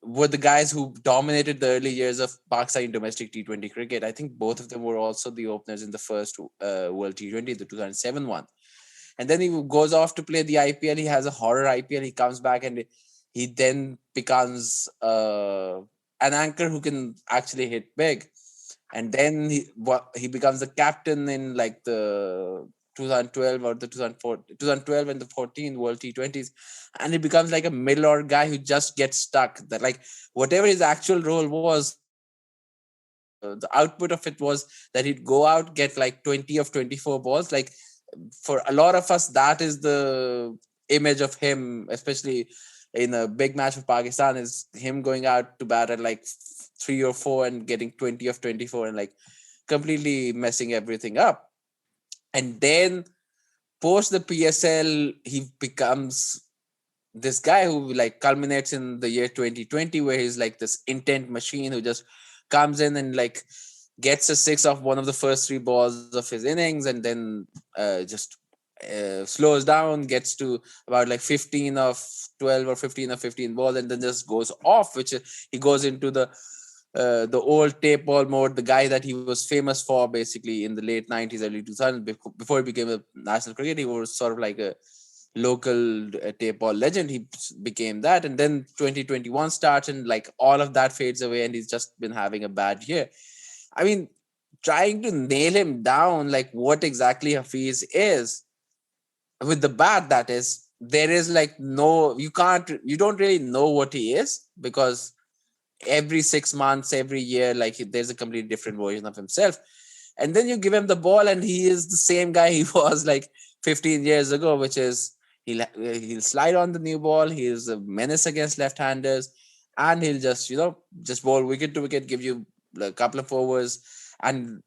were the guys who dominated the early years of Pakistani domestic T20 cricket. I think both of them were also the openers in the first World T20, the 2007 one. And then he goes off to play the IPL. He has a horror IPL. He comes back and he then becomes an anchor who can actually hit big. And then he becomes the captain in like the 2012 or the 2012 and the 14 World T20s, and he becomes like a middle order guy who just gets stuck. That like whatever his actual role was, the output of it was that he'd go out, get like 20 of 24 balls. Like for a lot of us, that is the image of him, especially in a big match for Pakistan, is him going out to bat at like 3 or 4 and getting 20 of 24 and like completely messing everything up. And then post the PSL, he becomes this guy who like culminates in the year 2020, where he's like this intent machine who just comes in and like gets a 6 off one of the first 3 balls of his innings, and then just slows down, gets to about like 15 of 12 or 15 of 15 balls, and then just goes off, which he goes into the old tape ball mode, the guy that he was famous for basically in the late 90s, early 2000s. Before he became a national cricketer, he was sort of like a local tape ball legend. He became that, and then 2021 starts and like all of that fades away, and he's just been having a bad year. I mean, trying to nail him down, like what exactly Hafeez is with the bat, that is, there is like you don't really know what he is, because every 6 months, every year, like there's a completely different version of himself. And then you give him the ball and he is the same guy he was like 15 years ago, which is he'll slide on the new ball. He's a menace against left-handers, and he'll just just bowl wicket to wicket, give you a couple of overs. And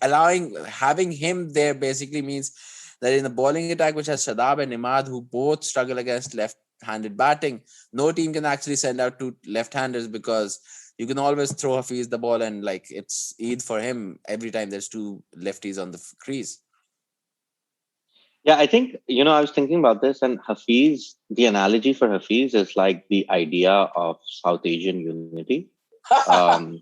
having him there basically means that in the bowling attack, which has Shadab and Imad, who both struggle against left-handed batting, no team can actually send out 2 left-handers, because you can always throw Hafeez the ball and like it's Eid for him every time there's 2 lefties on the crease. Yeah, I think, I was thinking about this, and Hafeez, the analogy for Hafeez is like the idea of South Asian unity. The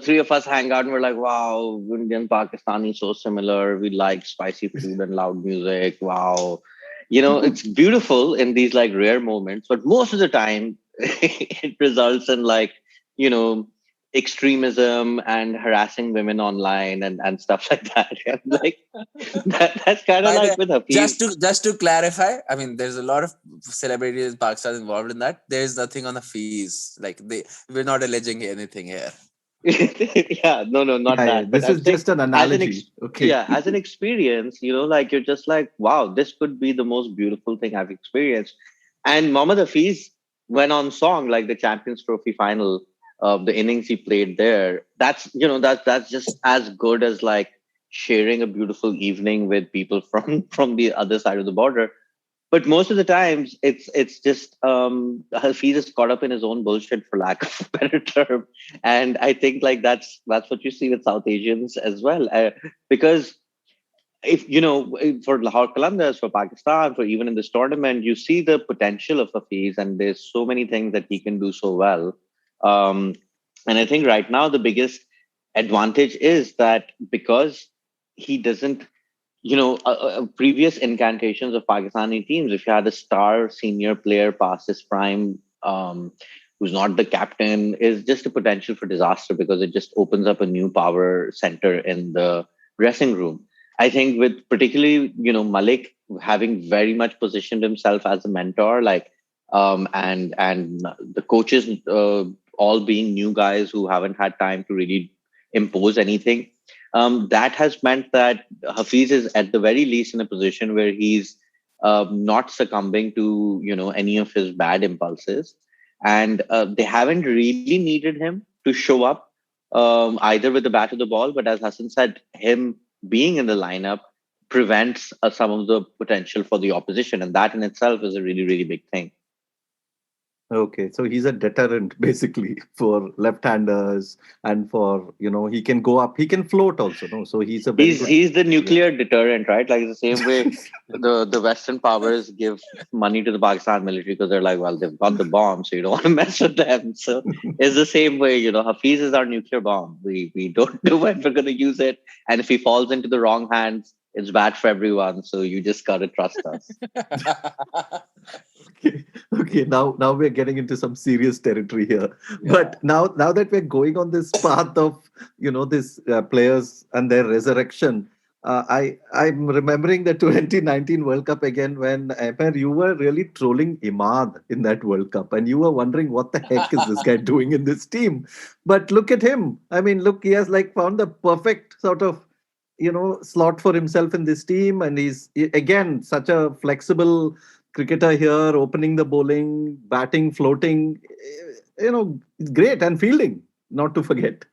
3 of us hang out and we're like, wow, Indian Pakistani so similar. We like spicy food and loud music. Wow. It's beautiful in these like rare moments, but most of the time it results in like, extremism and harassing women online and stuff like that. Like that's kind of like with Hafeez. Just to clarify, I mean, there's a lot of celebrities in Pakistan involved in that. There's nothing on Hafeez. Like we're not alleging anything here. Yeah, no, not that. This is just an analogy. Okay. Yeah, as an experience, like you're just like, wow, this could be the most beautiful thing I've experienced. And Mohammad Hafeez went on song like the Champions Trophy final. The innings he played there, that's just as good as like sharing a beautiful evening with people from the other side of the border. But most of the times it's just Hafeez is caught up in his own bullshit, for lack of a better term. And I think like that's what you see with South Asians as well, because if for Lahore Qalandars, for Pakistan, for even in this tournament, you see the potential of Hafeez, and there's so many things that he can do so well. And I think right now the biggest advantage is that because he doesn't, previous incantations of Pakistani teams, if you had a star senior player past his prime, who's not the captain, is just a potential for disaster, because it just opens up a new power center in the dressing room. I think with particularly, Malik having very much positioned himself as a mentor, like, and the coaches all being new guys who haven't had time to really impose anything. That has meant that Hafeez is at the very least in a position where he's not succumbing to any of his bad impulses, and they haven't really needed him to show up either with the bat or the ball. But as Hassan said, him being in the lineup prevents some of the potential for the opposition, and that in itself is a really, really big thing. Okay, so he's a deterrent basically for left-handers, and for he can go up, he can float also. No, so he's the nuclear deterrent, right? Like the same way the Western powers give money to the Pakistan military, because they're like, well, they've got the bomb, so you don't want to mess with them. So it's the same way, Hafeez is our nuclear bomb. We don't know when we're going to use it, and if he falls into the wrong hands, it's bad for everyone. So you just gotta trust us. Okay. Now we're getting into some serious territory here. Yeah. But now that we're going on this path of these players and their resurrection, I'm remembering the 2019 World Cup again when Ahmer, you were really trolling Imad in that World Cup, and you were wondering what the heck is this guy doing in this team. But look at him. I mean, look, he has like found the perfect sort of slot for himself in this team, and he's again such a flexible cricketer here, opening the bowling, batting, floating. It's great, and fielding, not to forget.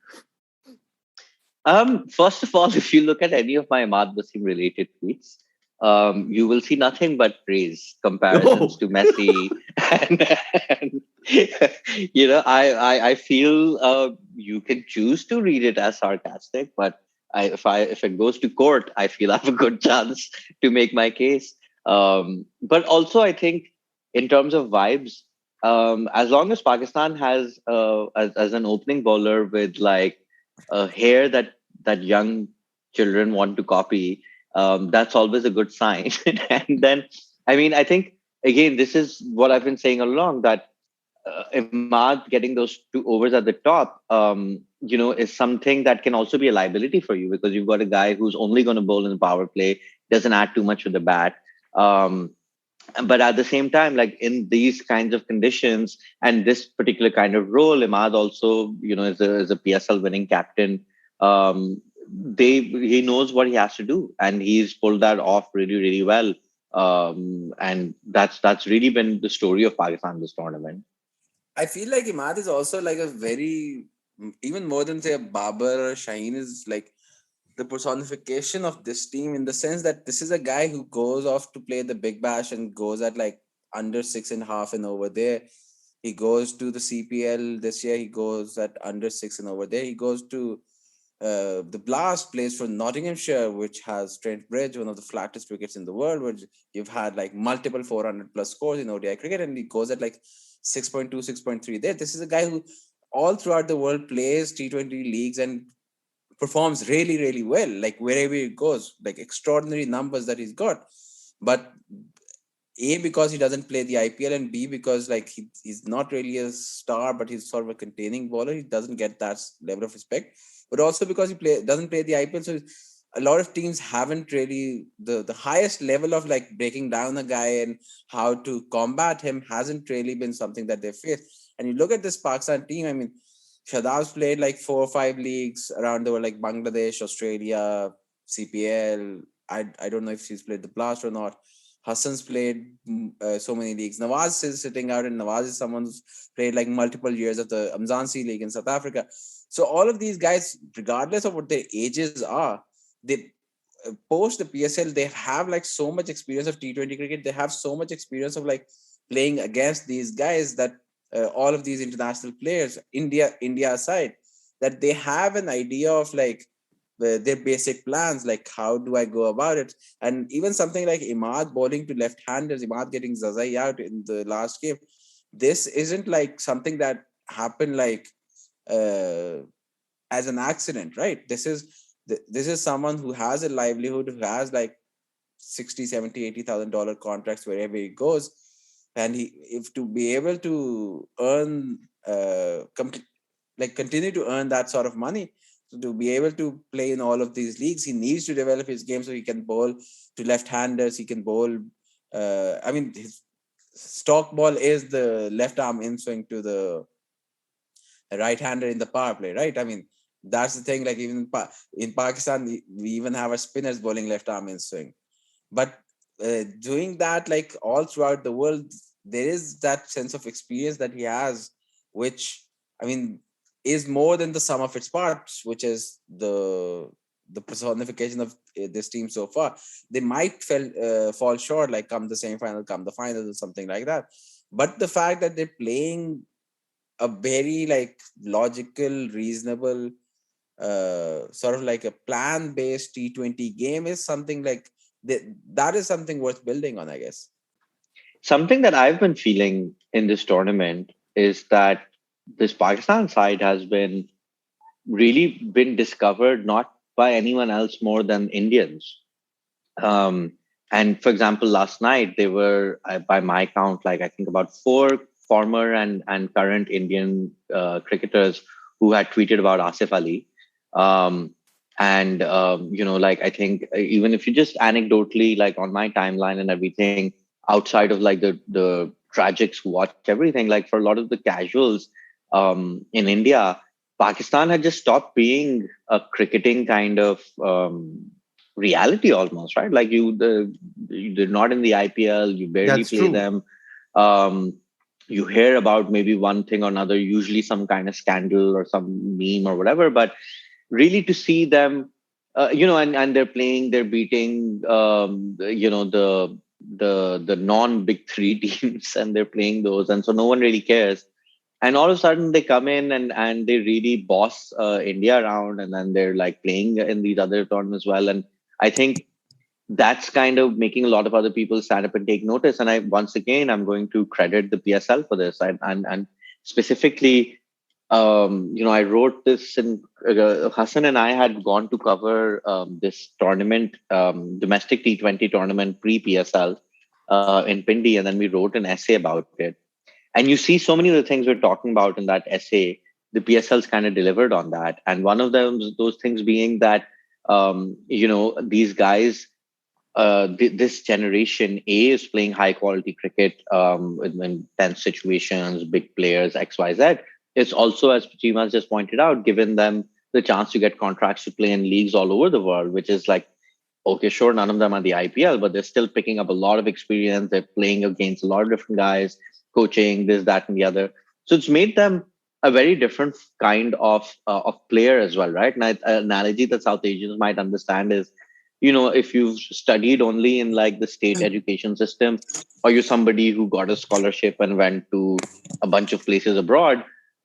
First of all, if you look at any of my Imad Wasim related tweets, you will see nothing but praise, comparisons to Messi, and I feel you can choose to read it as sarcastic, but if it goes to court, I feel I have a good chance to make my case. But also, I think in terms of vibes, as long as Pakistan has as an opening bowler with like a hair that young children want to copy, that's always a good sign. And then, I mean, I think again, this is what I've been saying all along, that Imad getting those 2 overs at the top, is something that can also be a liability for you, because you've got a guy who's only going to bowl in the power play, doesn't add too much with the bat. But at the same time, like in these kinds of conditions and this particular kind of role, Imad also, is a PSL winning captain. He knows what he has to do, and he's pulled that off really, really well. And that's really been the story of Pakistan this tournament. I feel like Imad is also like a very, even more than say a Babar or Shaheen, is like the personification of this team, in the sense that this is a guy who goes off to play the Big Bash and goes at like under 6.5 and over there. He goes to the CPL this year. He goes at under 6 and over there. He goes to the Blast, plays for Nottinghamshire, which has Trent Bridge, one of the flattest wickets in the world, which you've had like multiple 400 plus scores in ODI cricket, and he goes at like 6.2, 6.3 there. This is a guy who all throughout the world plays T20 leagues and performs really, really well, like wherever he goes, like extraordinary numbers that he's got. But A, because he doesn't play the IPL, and B, because like he's not really a star, but he's sort of a containing bowler. He doesn't get that level of respect. But also because he doesn't play the IPL, so a lot of teams haven't really the highest level of like breaking down a guy and how to combat him hasn't really been something that they face. And you look at this Pakistan team, I mean, Shadab's played like 4 or 5 leagues around the world, like Bangladesh, Australia, CPL. I don't know if he's played the Blast or not. Hassan's played so many leagues. Nawaz is sitting out, and Nawaz is someone who's played like multiple years of the Amzansi League in South Africa. So all of these guys, regardless of what their ages are, they post the PSL, they have like so much experience of T20 cricket. They have so much experience of like playing against these guys that all of these international players, India aside, that they have an idea of like their basic plans, like how do I go about it. And even something like Imad bowling to left-handers, Imad getting Zazai out in the last game, this isn't like something that happened like as an accident, right? This is someone who has a livelihood, who has like 60, 70, $80,000 contracts wherever he goes, and if to be able to earn continue to earn that sort of money, so to be able to play in all of these leagues, he needs to develop his game so he can bowl to left-handers. He can bowl. His stock ball is the left arm in swing to the right-hander in the power play, right? I mean, that's the thing. Like even in Pakistan, we even have our spinners bowling left arm in swing. But doing that, like all throughout the world, there is that sense of experience that he has, which I mean is more than the sum of its parts, which is the personification of this team so far. They might fall short, like come the semi-final, come the final, or something like that. But the fact that they're playing a very like logical, reasonable, sort of like a plan-based T20 game is something like that is something worth building on, I guess. Something that I've been feeling in this tournament is that this Pakistan side has been really been discovered not by anyone else more than Indians. And for example, last night they were, by my count, like I think about four former and current Indian cricketers who had tweeted about Asif Ali. Um, and like I think even if you just anecdotally, like on my timeline and everything, outside of like the tragics who watch everything, like for a lot of the casuals in India, Pakistan had just stopped being a cricketing kind of reality almost, right? Like they're not in the IPL, you barely That's play true. them. Um, you hear about maybe one thing or another, usually some kind of scandal or some meme or whatever, but really to see them, and they're playing, they're beating, the non big three teams, and they're playing those, and so no one really cares. And all of a sudden they come in and they really boss India around, and then they're like playing in these other tournaments as well. And I think that's kind of making a lot of other people stand up and take notice. And I'm going to credit the PSL for this. And specifically, I wrote this, and Hassan and I had gone to cover this tournament, domestic T20 tournament pre PSL in Pindi, and then we wrote an essay about it. And you see so many of the things we're talking about in that essay, the PSL's kind of delivered on that. And one of them, those things being that, these guys, this generation A is playing high quality cricket in tense situations, big players, X, Y, Z. It's also, as Cheema just pointed out, given them the chance to get contracts to play in leagues all over the world, which is like, okay, sure, none of them are the IPL, but they're still picking up a lot of experience. They're playing against a lot of different guys, coaching, this, that, and the other. So it's made them a very different kind of player as well, right? And an analogy that South Asians might understand is, if you've studied only in like the state education system, or you're somebody who got a scholarship and went to a bunch of places abroad,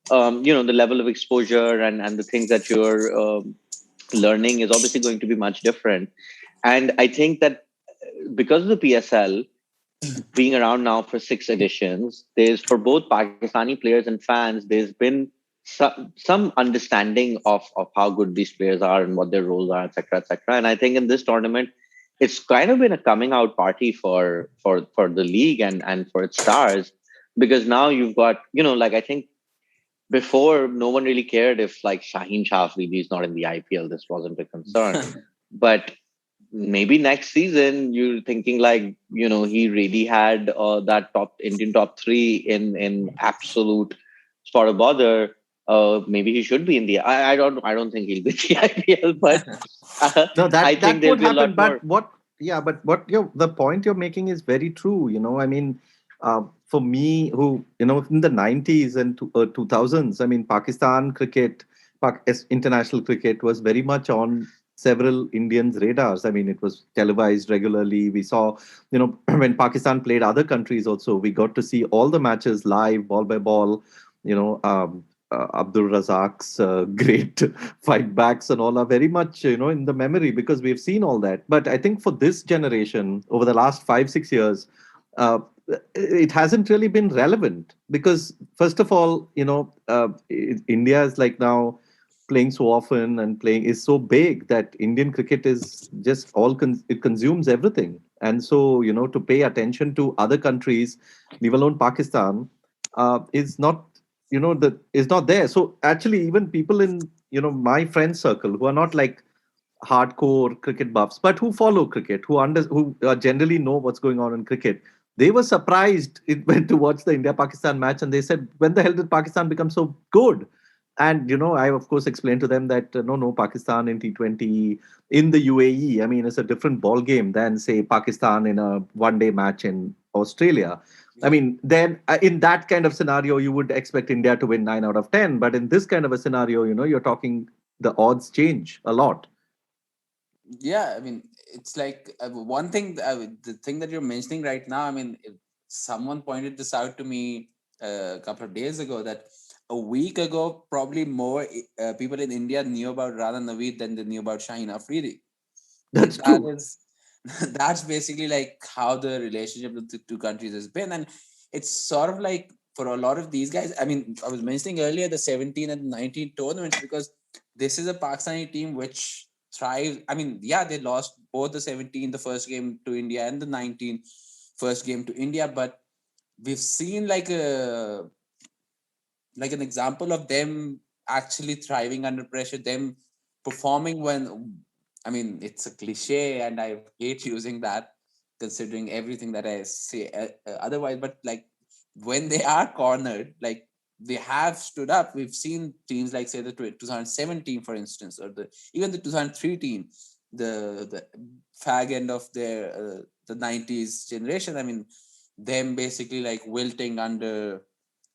the level of exposure and the things that you're learning is obviously going to be much different. And I think that because of the PSL being around now for 6 editions, there's, for both Pakistani players and fans, there's been some understanding of how good these players are and what their roles are, etc., etc. And I think in this tournament, it's kind of been a coming out party for the league and for its stars, because now you've got, like I think before no one really cared if like Shaheen is not in the IPL. This wasn't a concern, but maybe next season you're thinking like, he really had that top Indian top three in absolute spot of bother. Maybe he should be in the. I don't think he'll be in the IPL, but No, I that think that there'll would be a happen. lot more. But the point you're making is very true. I mean, for me, who in the 90s and 2000s, I mean, Pakistan cricket, international cricket was very much on several Indians' radars. I mean, it was televised regularly. We saw, when Pakistan played other countries also, we got to see all the matches live, ball by ball. Abdul Razak's great fight backs and all are very much in the memory because we've seen all that. But I think for this generation, over the last 5-6 years, uh, it hasn't really been relevant because first of all, India is like now playing so often and playing is so big that Indian cricket is just it consumes everything. And so, to pay attention to other countries, leave alone Pakistan, is not that is not there. So actually, even people in my friend circle who are not like hardcore cricket buffs, but who follow cricket, who generally know what's going on in cricket, they were surprised it went to watch the India Pakistan match, and they said, "When the hell did Pakistan become so good?" And I of course explained to them that no, Pakistan in T20 in the UAE, I mean, it's a different ball game than say Pakistan in a one-day match in Australia. I mean, then in that kind of scenario, you would expect India to win 9 out of 10. But in this kind of a scenario, you're talking the odds change a lot. Yeah, I mean, it's like one thing, the thing that you're mentioning right now. I mean, someone pointed this out to me a couple of days ago that a week ago, probably more people in India knew about Radha Naveed than they knew about Shaheen Afridi. That's That true. is, that's basically like how the relationship with the two countries has been. And it's sort of like for a lot of these guys, I mean, I was mentioning earlier the 17 and 19 tournaments because this is a Pakistani team which thrives. I mean, yeah, they lost both the 17, the first game to India, and the 19 first game to India. But we've seen like an example of them actually thriving under pressure, them performing when, I mean, it's a cliche and I hate using that considering everything that I say otherwise, but like when they are cornered, like they have stood up. We've seen teams like say the 2017, for instance, or even the 2003 team, the fag end of their the 90s generation. I mean, them basically like wilting under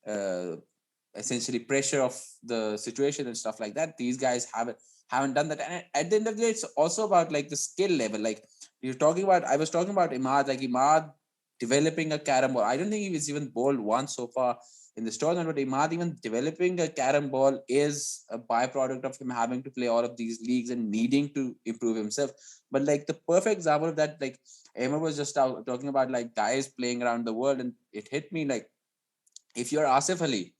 uh, essentially pressure of the situation and stuff like that. These guys haven't done that. And at the end of the day, it's also about like the skill level. Like I was talking about Imad developing a carom ball. I don't think he was even bowled once so far in this tournament, but Imad even developing a carom ball is a byproduct of him having to play all of these leagues and needing to improve himself. But like the perfect example of that, like Ahmer was just talking about like guys playing around the world, and it hit me like, if you're Asif Ali,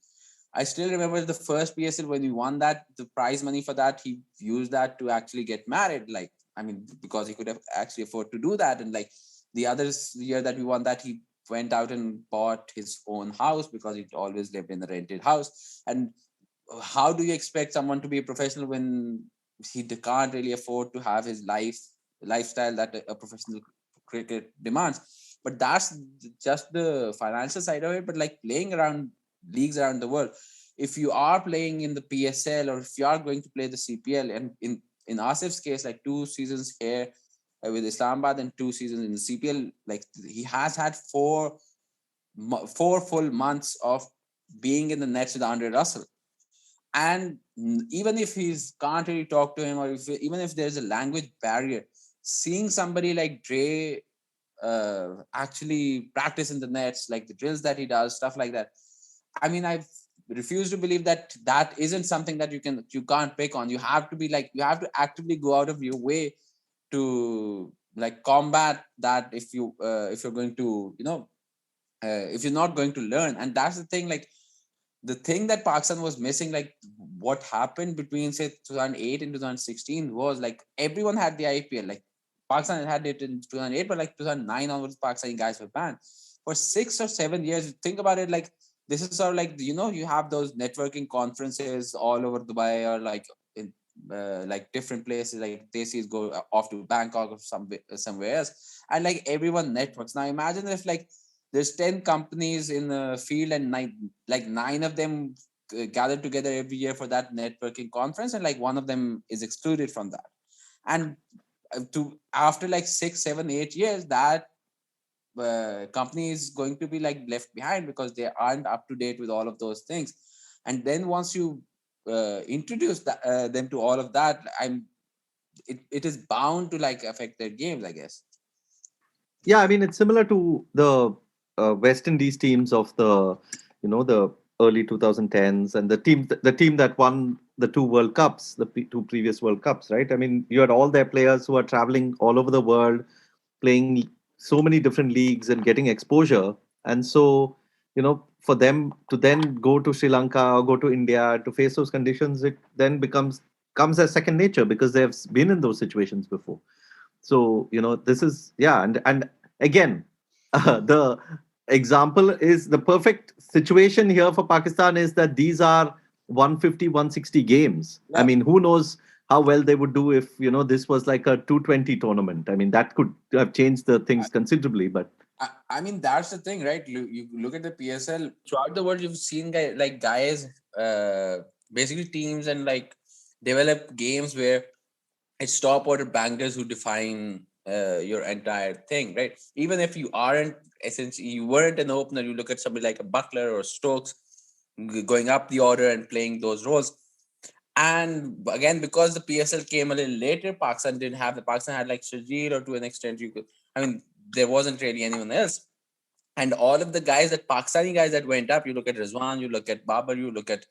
I still remember the first PSL when we won that, the prize money for that, he used that to actually get married. Like, I mean, because he could have actually afford to do that. And like the other year that we won that, he went out and bought his own house because he'd always lived in a rented house. And how do you expect someone to be a professional when he can't really afford to have his lifestyle that a professional cricket demands? But that's just the financial side of it. But like playing around leagues around the world, if you are playing in the PSL or if you are going to play the CPL, and in Asif's case, like 2 seasons here with Islamabad and 2 seasons in the CPL, like he has had four full months of being in the nets with Andre Russell. And even if he's can't really talk to him, or even if there's a language barrier, seeing somebody like Dre actually practice in the nets, like the drills that he does, stuff like that, I mean, I refuse to believe that that isn't something that you can't pick on. You have to be like, you have to actively go out of your way to like combat that if you're going to if you're not going to learn. And that's the thing, like the thing that Pakistan was missing, like what happened between say 2008 and 2016 was like everyone had the IPL. Like Pakistan had it in 2008, but like 2009 onwards, Pakistani guys were banned for 6 or 7 years. Think about it, like this is sort of like you have those networking conferences all over Dubai, or like in like different places, like they see go off to Bangkok or somewhere else, and like everyone networks. Now imagine if like there's 10 companies in the field and nine of them gather together every year for that networking conference, and like one of them is excluded from that. And to after like 6, 7, 8 years, that company is going to be like left behind because they aren't up to date with all of those things. And then once you introduce them to all of that, it is bound to like affect their games, I guess. Yeah, I mean it's similar to the West Indies teams of the early 2010s, and the team that won the two World Cups, two previous World Cups, right? I mean, you had all their players who are traveling all over the world, playing so many different leagues and getting exposure. And so, for them to then go to Sri Lanka or go to India to face those conditions, it then comes as second nature because they've been in those situations before. So this is, yeah. And again, the example is the perfect situation here for Pakistan is that these are 150 160 games. Yeah. I mean, who knows how well they would do if this was like a 220 tournament. I mean, that could have changed the things considerably. But I mean, that's the thing, right? You look at the PSL throughout the world. You've seen guys, basically teams, and like develop games where it's top order bankers who define your entire thing, right? Even if you weren't an opener, you look at somebody like a Buckler or Stokes going up the order and playing those roles. And again, because the PSL came a little later, Pakistan had like Shajir, or to an extent there wasn't really anyone else. And all of the Pakistani guys that went up, you look at Rizwan, you look at Babar, you look at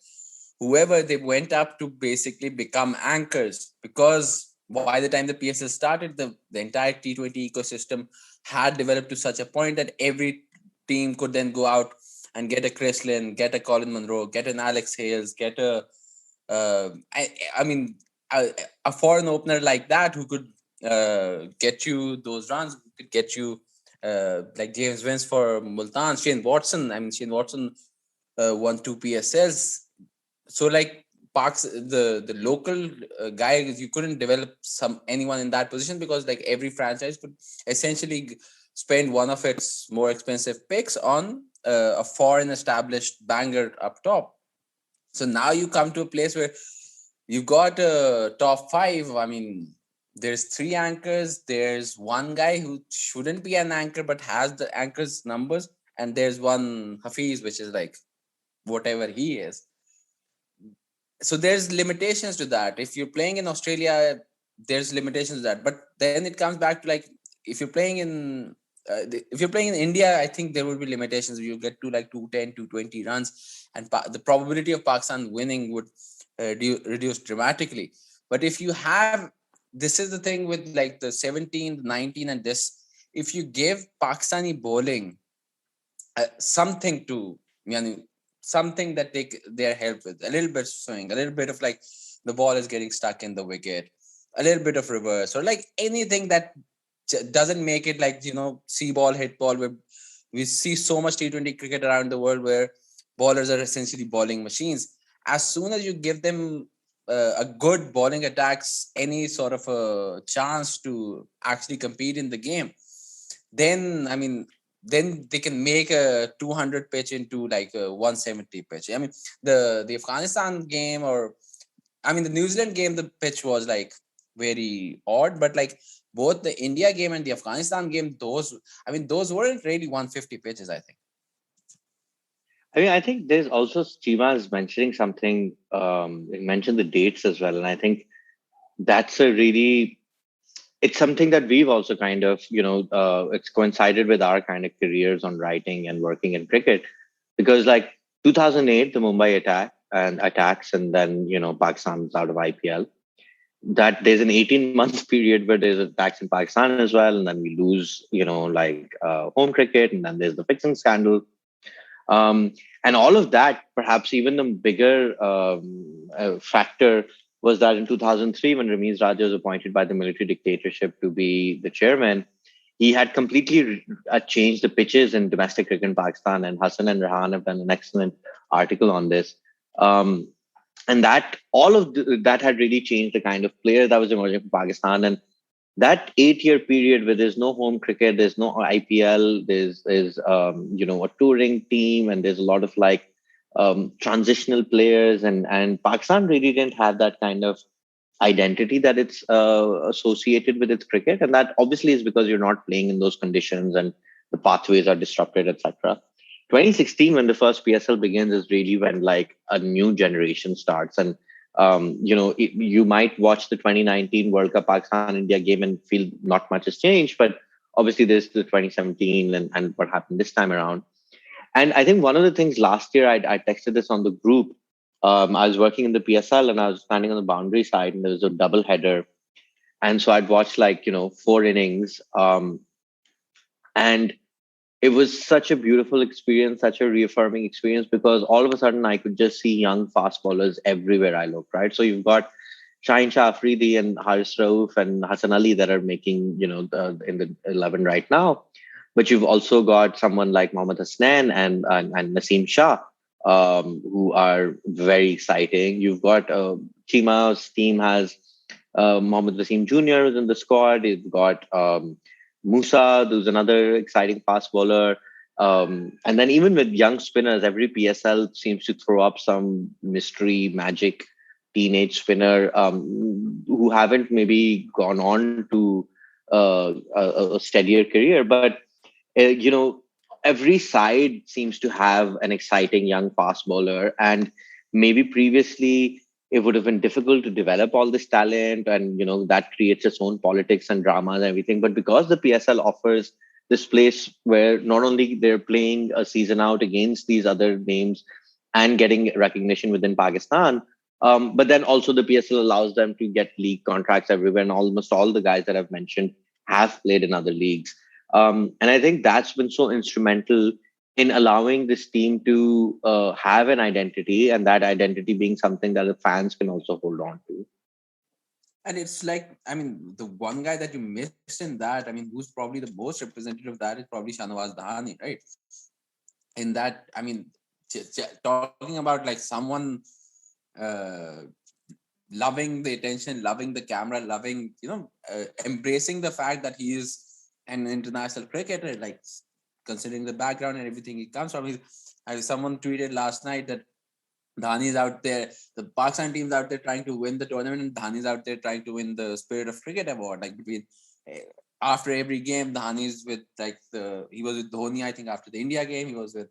whoever, they went up to basically become anchors, because by the time the PSL started, the entire T20 ecosystem had developed to such a point that every team could then go out and get a Chris Lynn, get a Colin Munro, get an Alex Hales, get a foreign opener like that who could get you those runs, could get you like James Vince for Multan, Shane Watson. I mean, Shane Watson won 2 PSLs. So like Parks, the local guys, you couldn't develop anyone in that position because like every franchise could essentially spend one of its more expensive picks on a foreign established banger up top. So now you come to a place where you've got a top five. I mean, there's three anchors. There's one guy who shouldn't be an anchor but has the anchor's numbers, and there's one Hafeez, which is like whatever he is. So there's limitations to that. If you're playing in Australia, there's limitations to that. But then it comes back to like if you're playing in India, I think there would be limitations. You get to like 210, 220 runs, and the probability of Pakistan winning would reduce dramatically. But if you have, this is the thing with like the 17, 19, and this, if you give Pakistani bowling something to, something that they're helped with, a little bit of swing, a little bit of like the ball is getting stuck in the wicket, a little bit of reverse, or like anything that doesn't make it like, see ball, hit ball, where we see so much T20 cricket around the world where bowlers are essentially bowling machines. As soon as you give them a good bowling attacks, any sort of a chance to actually compete in the game, then, then they can make a 200 pitch into like a 170 pitch. I mean, the Afghanistan game, or the New Zealand game, the pitch was like very odd, but like both the India game and the Afghanistan game, those weren't really 150 pitches, I think. I think there's also Cheema is mentioning something. He mentioned the dates as well, and I think that's it's something that we've also kind of, it's coincided with our kind of careers on writing and working in cricket, because like 2008, the Mumbai attacks, and then Pakistan's out of IPL. That there's an 18 month period where there's attacks in Pakistan as well, and then we lose, home cricket, and then there's the fixing scandal. And all of that, perhaps even the bigger factor was that in 2003, when Ramiz Raja was appointed by the military dictatorship to be the chairman, he had completely changed the pitches in domestic cricket in Pakistan. And Hassan and Rehan have done an excellent article on this. And that that had really changed the kind of player that was emerging from Pakistan. And that 8-year period where there's no home cricket, there's no IPL, there's a touring team, and there's a lot of like transitional players, and Pakistan really didn't have that kind of identity that it's associated with its cricket, and that obviously is because you're not playing in those conditions and the pathways are disrupted, etc. 2016, when the first PSL begins, is really when like a new generation starts, and you might watch the 2019 World Cup Pakistan India game and feel not much has changed, but obviously there's the 2017 and what happened this time around. And I think one of the things last year, I texted this on the group. I was working in the PSL and I was standing on the boundary side, and there was a double header. And so I'd watched 4 innings. And it was such a beautiful experience, such a reaffirming experience, because all of a sudden I could just see young fast bowlers everywhere I looked, right? So you've got Shaheen Shah Afridi and Haris Rauf and Hassan Ali that are making, in the 11 right now. But you've also got someone like Mohammad Hasnain and Naseem Shah, who are very exciting. You've got Cheema's team has Mohammad Wasim Jr. is in the squad. You've got Musa, who's another exciting fast bowler. And then even with young spinners, every PSL seems to throw up some mystery magic teenage spinner who haven't maybe gone on to a steadier career. But, every side seems to have an exciting young fast bowler. And maybe previously it would have been difficult to develop all this talent, and that creates its own politics and dramas and everything. But because the PSL offers this place where not only they're playing a season out against these other names and getting recognition within Pakistan, but then also the PSL allows them to get league contracts everywhere, and almost all the guys that I've mentioned have played in other leagues. And I think that's been so instrumental in allowing this team to have an identity, and that identity being something that the fans can also hold on to. And it's like, I mean, the one guy that you missed in that, I mean, who's probably the most representative of that is probably Shahnawaz Dahani, right? In that, I mean, talking about like someone uh, loving the attention, loving the camera, loving, embracing the fact that he is an international cricketer, like considering the background and everything he comes from. Someone tweeted last night that Dhani's out there, the Pakistan team's out there trying to win the tournament, and Dhani's out there trying to win the Spirit of Cricket award. Like between after every game, Dhani's with he was with Dhoni, I think, after the India game. He was with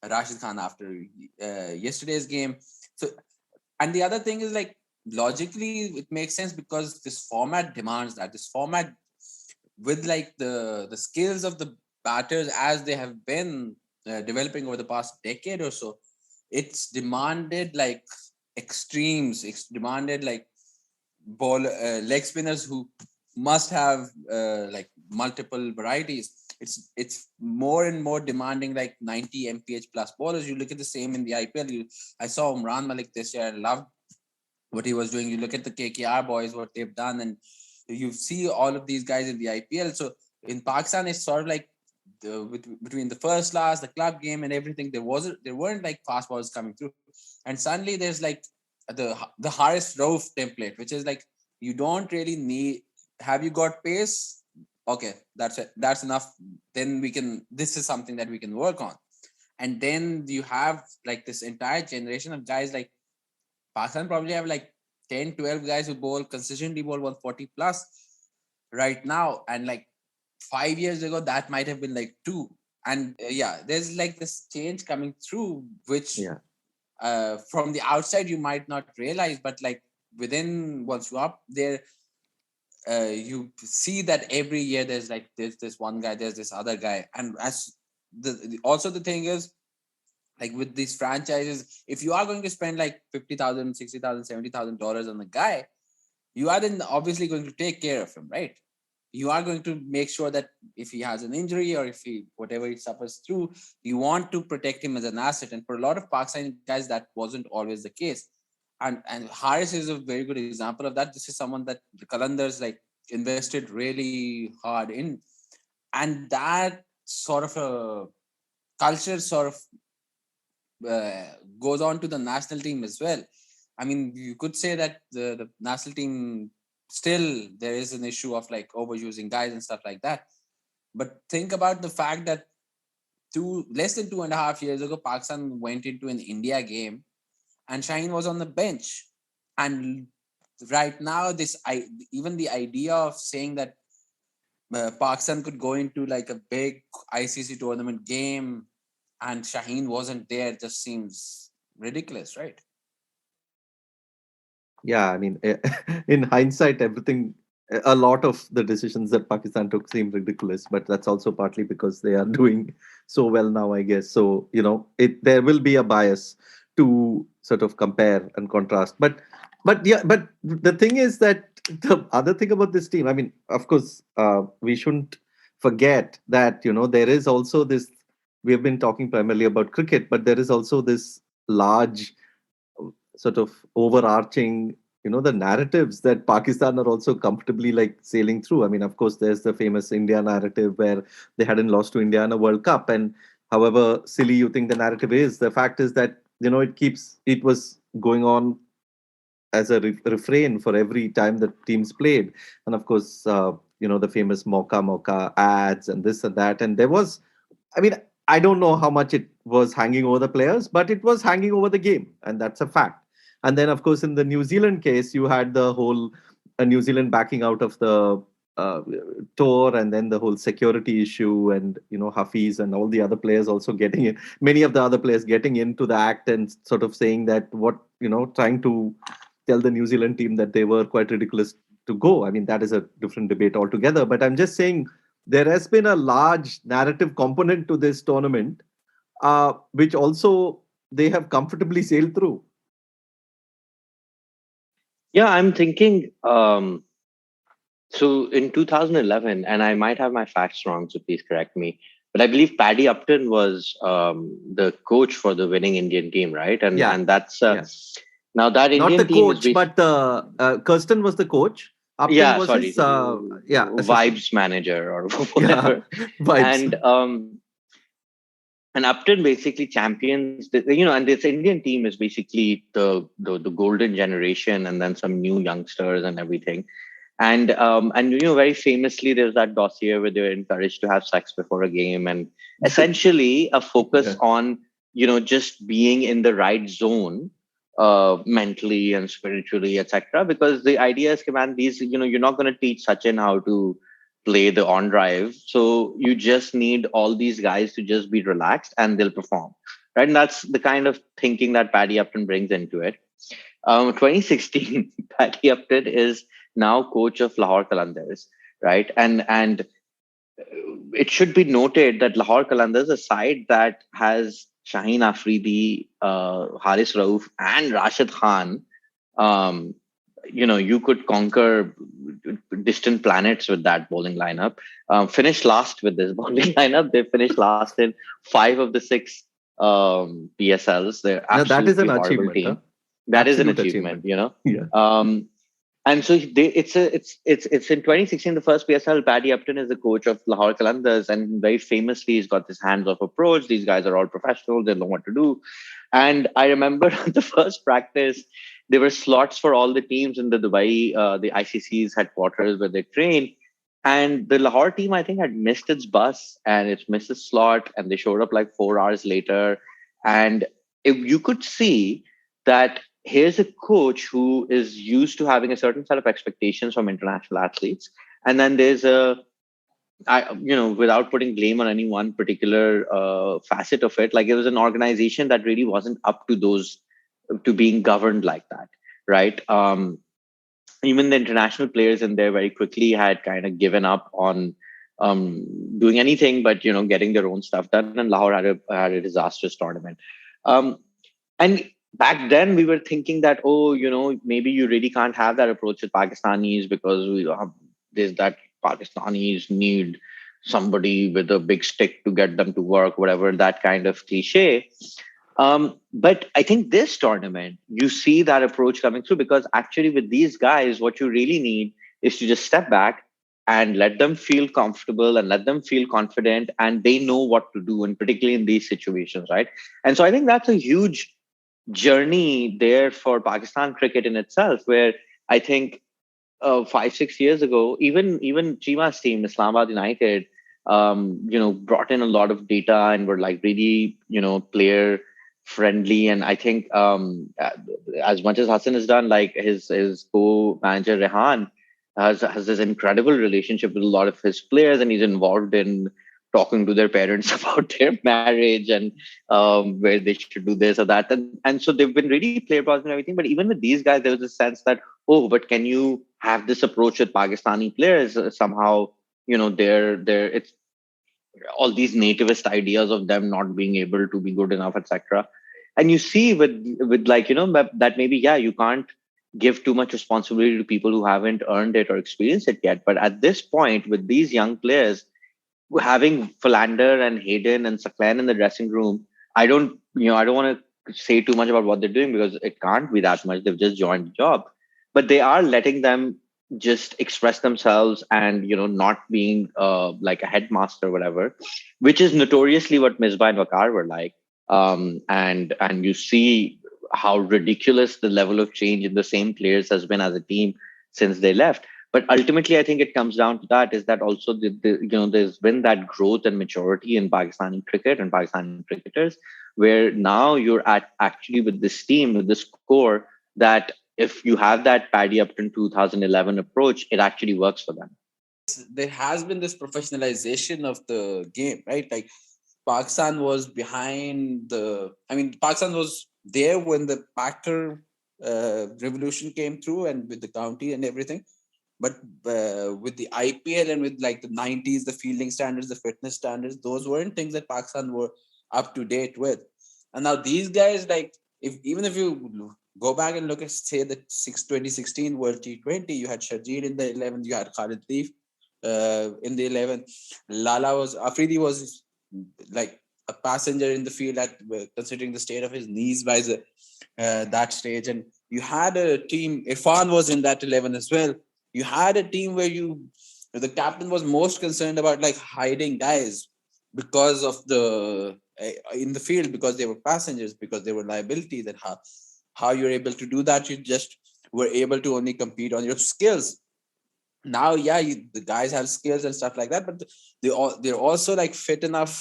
Rashid Khan after yesterday's game. So, and the other thing is like logically it makes sense because this format demands that. This format with like the skills of the batters as they have been developing over the past decade or so, it's demanded like extremes. It's demanded like leg spinners who must have like multiple varieties. It's more and more demanding like 90 mph plus bowlers. You look at the same in the IPL. I saw Malik this year. I loved what he was doing. You look at the KKR boys, what they've done, and you see all of these guys in the IPL. So in Pakistan, it's sort of like between the first class, the club game, and everything. There weren't like fast bowlers coming through, and suddenly there's like the Haris Rauf template, which is like you don't really need. Have you got pace? Okay, that's it. That's enough. Then we can. This is something that we can work on, and then you have like this entire generation of guys like Pakistan probably have like 10, 12 guys who consistently bowl 140 plus right now. And like 5 years ago, that might have been like 2. And there's like this change coming through, which from the outside you might not realize, but like within once you're up there, you see that every year there's this one guy, there's this other guy. And as also the thing is, like with these franchises, if you are going to spend like $50,000, $60,000, $70,000 on the guy, you are then obviously going to take care of him, right? You are going to make sure that if he has an injury or if whatever he suffers through, you want to protect him as an asset. And for a lot of Pakistani guys, that wasn't always the case. And Haris is a very good example of that. This is someone that the Qalandars like invested really hard in, and that sort of a culture sort of goes on to the national team as well. I mean, you could say that the national team still there is an issue of like overusing guys and stuff like that. But think about the fact that less than 2.5 years ago, Pakistan went into an India game and Shaheen was on the bench. And right now, even the idea of saying that Pakistan could go into like a big ICC tournament game and Shaheen wasn't there just seems ridiculous, right? Yeah, I mean, in hindsight, a lot of the decisions that Pakistan took seem ridiculous, but that's also partly because they are doing so well now, I guess. So, there will be a bias to sort of compare and contrast. But the thing is that the other thing about this team, I mean, of course, we shouldn't forget that, there is also this, we have been talking primarily about cricket, but there is also this large sort of overarching, the narratives that Pakistan are also comfortably like sailing through. I mean, of course, there's the famous India narrative where they hadn't lost to India in a World Cup. And however silly you think the narrative is, the fact is that, it was going on as a refrain for every time the teams played. And of course, the famous Mocha ads and this and that. And there was, I mean, I don't know how much it was hanging over the players, but it was hanging over the game. And that's a fact. And then, of course, in the New Zealand case, you had the whole New Zealand backing out of the tour, and then the whole security issue, and Hafeez and all the other players also getting in. Many of the other players getting into the act and sort of saying that trying to tell the New Zealand team that they were quite ridiculous to go. I mean, that is a different debate altogether. But I'm just saying there has been a large narrative component to this tournament, which also they have comfortably sailed through. Yeah, I'm thinking. So in 2011, and I might have my facts wrong, so please correct me, but I believe Paddy Upton was the coach for the winning Indian team, right? And that's now that Indian not the team coach, but Kirsten was the coach. Upton was sorry, his assistant. vibes manager or Yeah, whatever. vibes. And Upton basically champions, and this Indian team is basically the golden generation, and then some new youngsters and everything. And very famously, there's that dossier where they're encouraged to have sex before a game, and essentially a focus Yeah. on just being in the right zone, mentally and spiritually, etc. Because the idea is, man, these you're not going to teach Sachin how to play the on drive, so you just need all these guys to just be relaxed and they'll perform, right? And that's the kind of thinking that Paddy Upton brings into it. 2016, Paddy Upton is now coach of Lahore Qalandars, right? And it should be noted that Lahore Qalandars, a side that has Shaheen Afridi, Haris Rauf, and Rashid Khan. Um, you could conquer distant planets with that bowling lineup. Finished last with this bowling lineup. They finished last in 5 of the 6 PSLs. They're Now that is absolutely an horrible achievement. Huh? team. That is an Absolute achievement, Yeah. And so it's in 2016, the first PSL. Paddy Upton is the coach of Lahore Qalandars, and very famously, he's got this hands-off approach. These guys are all professional; they know what to do. And I remember the first practice, there were slots for all the teams in the Dubai, the ICC's headquarters where they train. And the Lahore team, I think, had missed its bus and it's missed its slot, and they showed up like 4 hours later. And if you could see that here's a coach who is used to having a certain set of expectations from international athletes, and then there's without putting blame on any one particular facet of it, like it was an organization that really wasn't up to those, to being governed like that, right? Even the international players in there very quickly had kind of given up on doing anything but getting their own stuff done, and Lahore had a disastrous tournament. And back then we were thinking that, maybe you really can't have that approach with Pakistanis, because there's that Pakistanis need somebody with a big stick to get them to work, whatever, that kind of cliche. But I think this tournament, you see that approach coming through, because actually with these guys, what you really need is to just step back and let them feel comfortable and let them feel confident, and they know what to do, and particularly in these situations, right? And so I think that's a huge journey there for Pakistan cricket in itself, where I think 5-6 years ago, even Cheema's team, Islamabad United, brought in a lot of data and were like really, player friendly. And I think as much as Hassan has done, like his co-manager Rehan has this incredible relationship with a lot of his players, and he's involved in talking to their parents about their marriage and where they should do this or that. And so they've been really player positive and everything. But even with these guys, there was a sense that, but can you have this approach with Pakistani players? Somehow, it's all these nativist ideas of them not being able to be good enough, etc. And you see with like, that maybe, you can't give too much responsibility to people who haven't earned it or experienced it yet. But at this point, with these young players, having Philander and Hayden and Saklan in the dressing room, I don't want to say too much about what they're doing, because it can't be that much. They've just joined the job, but they are letting them just express themselves and, not being like a headmaster or whatever, which is notoriously what Misbah and Waqar were like. And you see how ridiculous the level of change in the same players has been as a team since they left. But ultimately, I think it comes down to that, is that also there's been that growth and maturity in Pakistani cricket and Pakistani cricketers, where now you're at actually with this team, with this core, that if you have that Paddy Upton 2011 approach, it actually works for them. There has been this professionalization of the game, right? Like Pakistan was Pakistan was there when the Packer revolution came through, and with the county and everything. But with the IPL and with like the 90s, the fielding standards, the fitness standards, those weren't things that Pakistan were up to date with. And now these guys, like, even if you go back and look at, say, the 2016 World T20, you had Sharjeel in the 11th, you had Khalid Leaf in the 11th. Afridi was like a passenger in the field, considering the state of his knees by that stage. And you had a team, Irfan was in that 11 as well. you had a team where the captain was most concerned about like hiding guys because of the in the field, because they were passengers, because they were liability. That how you're able to do that, you just were able to only compete on your skills. Now, yeah, the guys have skills and stuff like that, but they're also like fit enough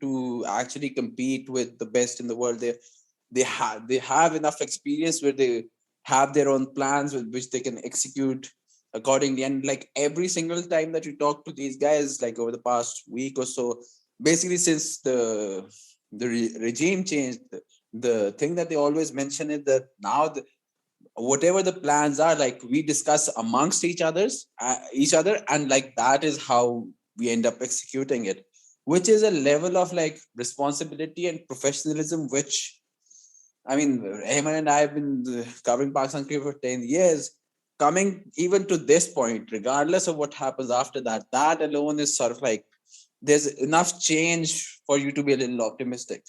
to actually compete with the best in the world. They have enough experience where they have their own plans with which they can execute accordingly. And like every single time that you talk to these guys, like over the past week or so, basically since the regime changed, the thing that they always mention is that now whatever the plans are, like we discuss amongst each other, and like that is how we end up executing it, which is a level of like responsibility and professionalism which, I mean, Ahmed and I have been covering Pakistan cricket for 10 years. Coming even to this point, regardless of what happens after that, that alone is sort of like there's enough change for you to be a little optimistic.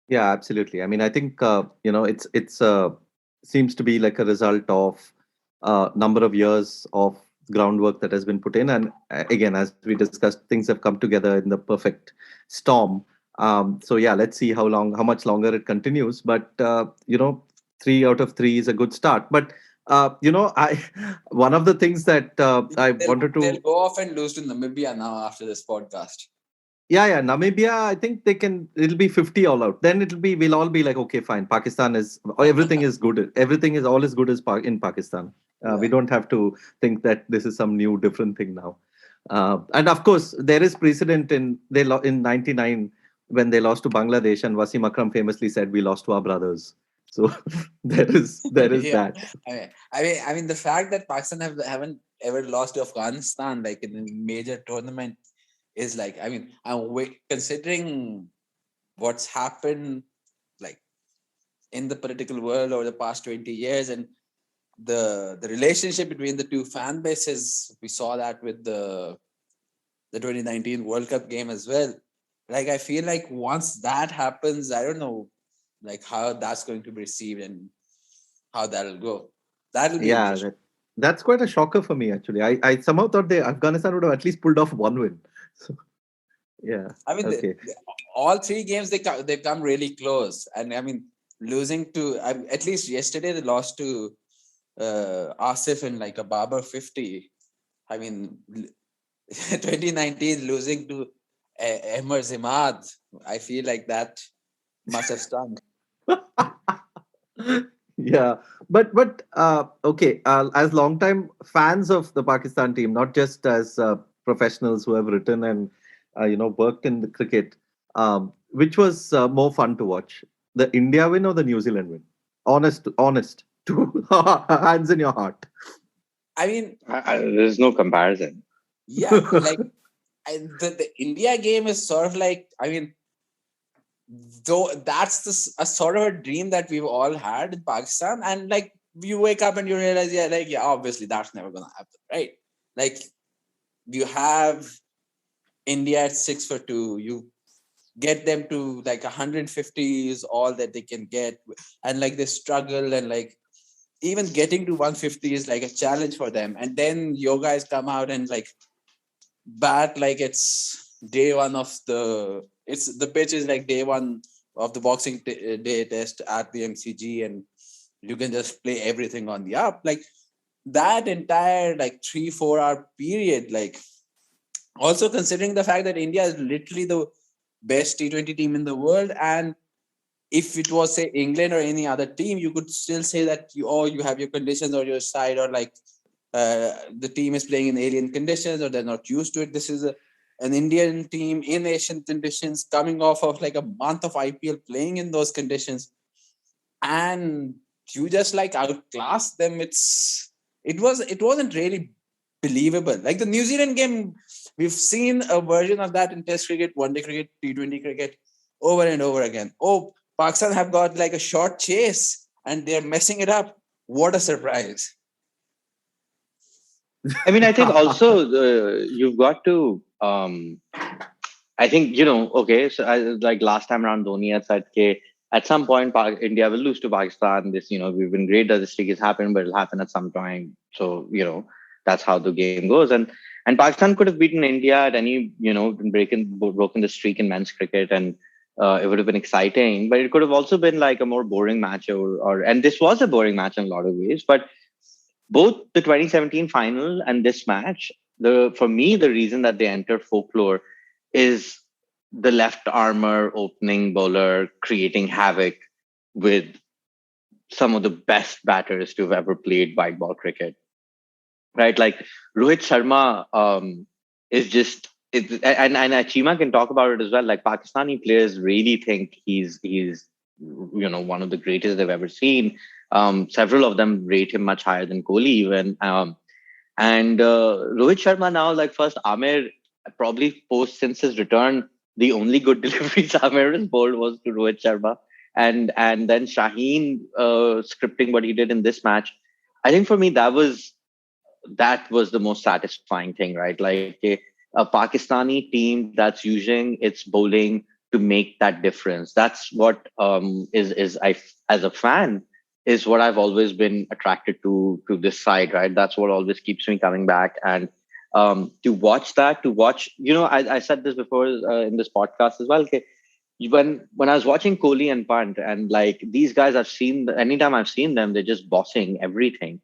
Yeah, absolutely. I mean, I think it's seems to be like a result of number of years of groundwork that has been put in, and again, as we discussed, things have come together in the perfect storm. So yeah, let's see how much longer it continues. But 3 out of 3 is a good start. But I one of the things that I wanted They'll to. go off and lose to Namibia now after this podcast. Yeah, Namibia, I think it'll be 50 all out. Then we'll all be like, okay, fine. Pakistan everything is good. Everything is all as good as in Pakistan. We don't have to think that this is some new, different thing now. And of course, there is precedent in 99 when they lost to Bangladesh, and Wasim Akram famously said, we lost to our brothers. So there is Yeah. that. I mean, the fact that Pakistan haven't ever lost to Afghanistan like in a major tournament is like, I mean, considering what's happened like in the political world over the past 20 years and the relationship between the two fan bases, we saw that with the 2019 World Cup game as well. Like, I feel like once that happens, I don't know like how that's going to be received and how that'll go. That'll be Yeah, interesting. that's quite a shocker for me, actually. I somehow thought Afghanistan would have at least pulled off one win. So, yeah. I mean, Okay. all 3 games they've come really close, and I mean, losing to at least yesterday they lost to Asif in like a Babar 50. I mean, 2019 losing to Ahmer Imad. I feel like that must have stung. Yeah, but okay. As longtime fans of the Pakistan team, not just as professionals who have written and worked in the cricket, which was more fun to watch, the India win or the New Zealand win? Honest, two hands in your heart. I mean, There's no comparison. yeah, like the India game is sort of like, I mean, though that's a sort of a dream that we've all had in Pakistan, and like you wake up and you realize, yeah, obviously that's never gonna happen, right? Like you have India at 6 for 2, you get them to like 150 is all that they can get, and like they struggle, and like even getting to 150 is like a challenge for them, and then your guys come out and like bat like it's day one of the pitch is like day one of the boxing day test at the MCG, and you can just play everything on the up. Like that entire like 3-4 hour period, like also considering the fact that India is literally the best T20 team in the world, and if it was say England or any other team, you could still say that you have your conditions on your side, or like the team is playing in alien conditions, or they're not used to it. This is an Indian team in Asian conditions, coming off of like a month of IPL playing in those conditions, and you just like outclass them. It wasn't really believable. Like the New Zealand game, we've seen a version of that in Test cricket, One Day cricket, T20 cricket, over and over again. Oh, Pakistan have got like a short chase and they're messing it up. What a surprise! I mean, I think also you've got to. I think okay. So like last time around, Dhoni had said, "Okay, at some point, India will lose to Pakistan. This, we've been great that this streak has happened, but it'll happen at some time. So, that's how the game goes. And Pakistan could have beaten India at any, broken the streak in men's cricket, and it would have been exciting. But it could have also been like a more boring match, and this was a boring match in a lot of ways. But both the 2017 final and this match, for me, the reason that they entered folklore is the left armor opening bowler creating havoc with some of the best batters to have ever played white ball cricket. Right, like Rohit Sharma is just, and Cheema can talk about it as well. Like Pakistani players really think he's one of the greatest they've ever seen. Several of them rate him much higher than Kohli even. And Rohit Sharma now, like first Ahmer, probably since his return, the only good deliveries Ahmer has bowled was to Rohit Sharma, and then Shaheen scripting what he did in this match. I think for me that was the most satisfying thing, right? Like a Pakistani team that's using its bowling to make that difference. That's what is I, as a fan, is what I've always been attracted to this side, right? That's what always keeps me coming back. And to watch, I said this before in this podcast as well. Okay, when I was watching Kohli and Pant, and like these guys, anytime I've seen them, they're just bossing everything.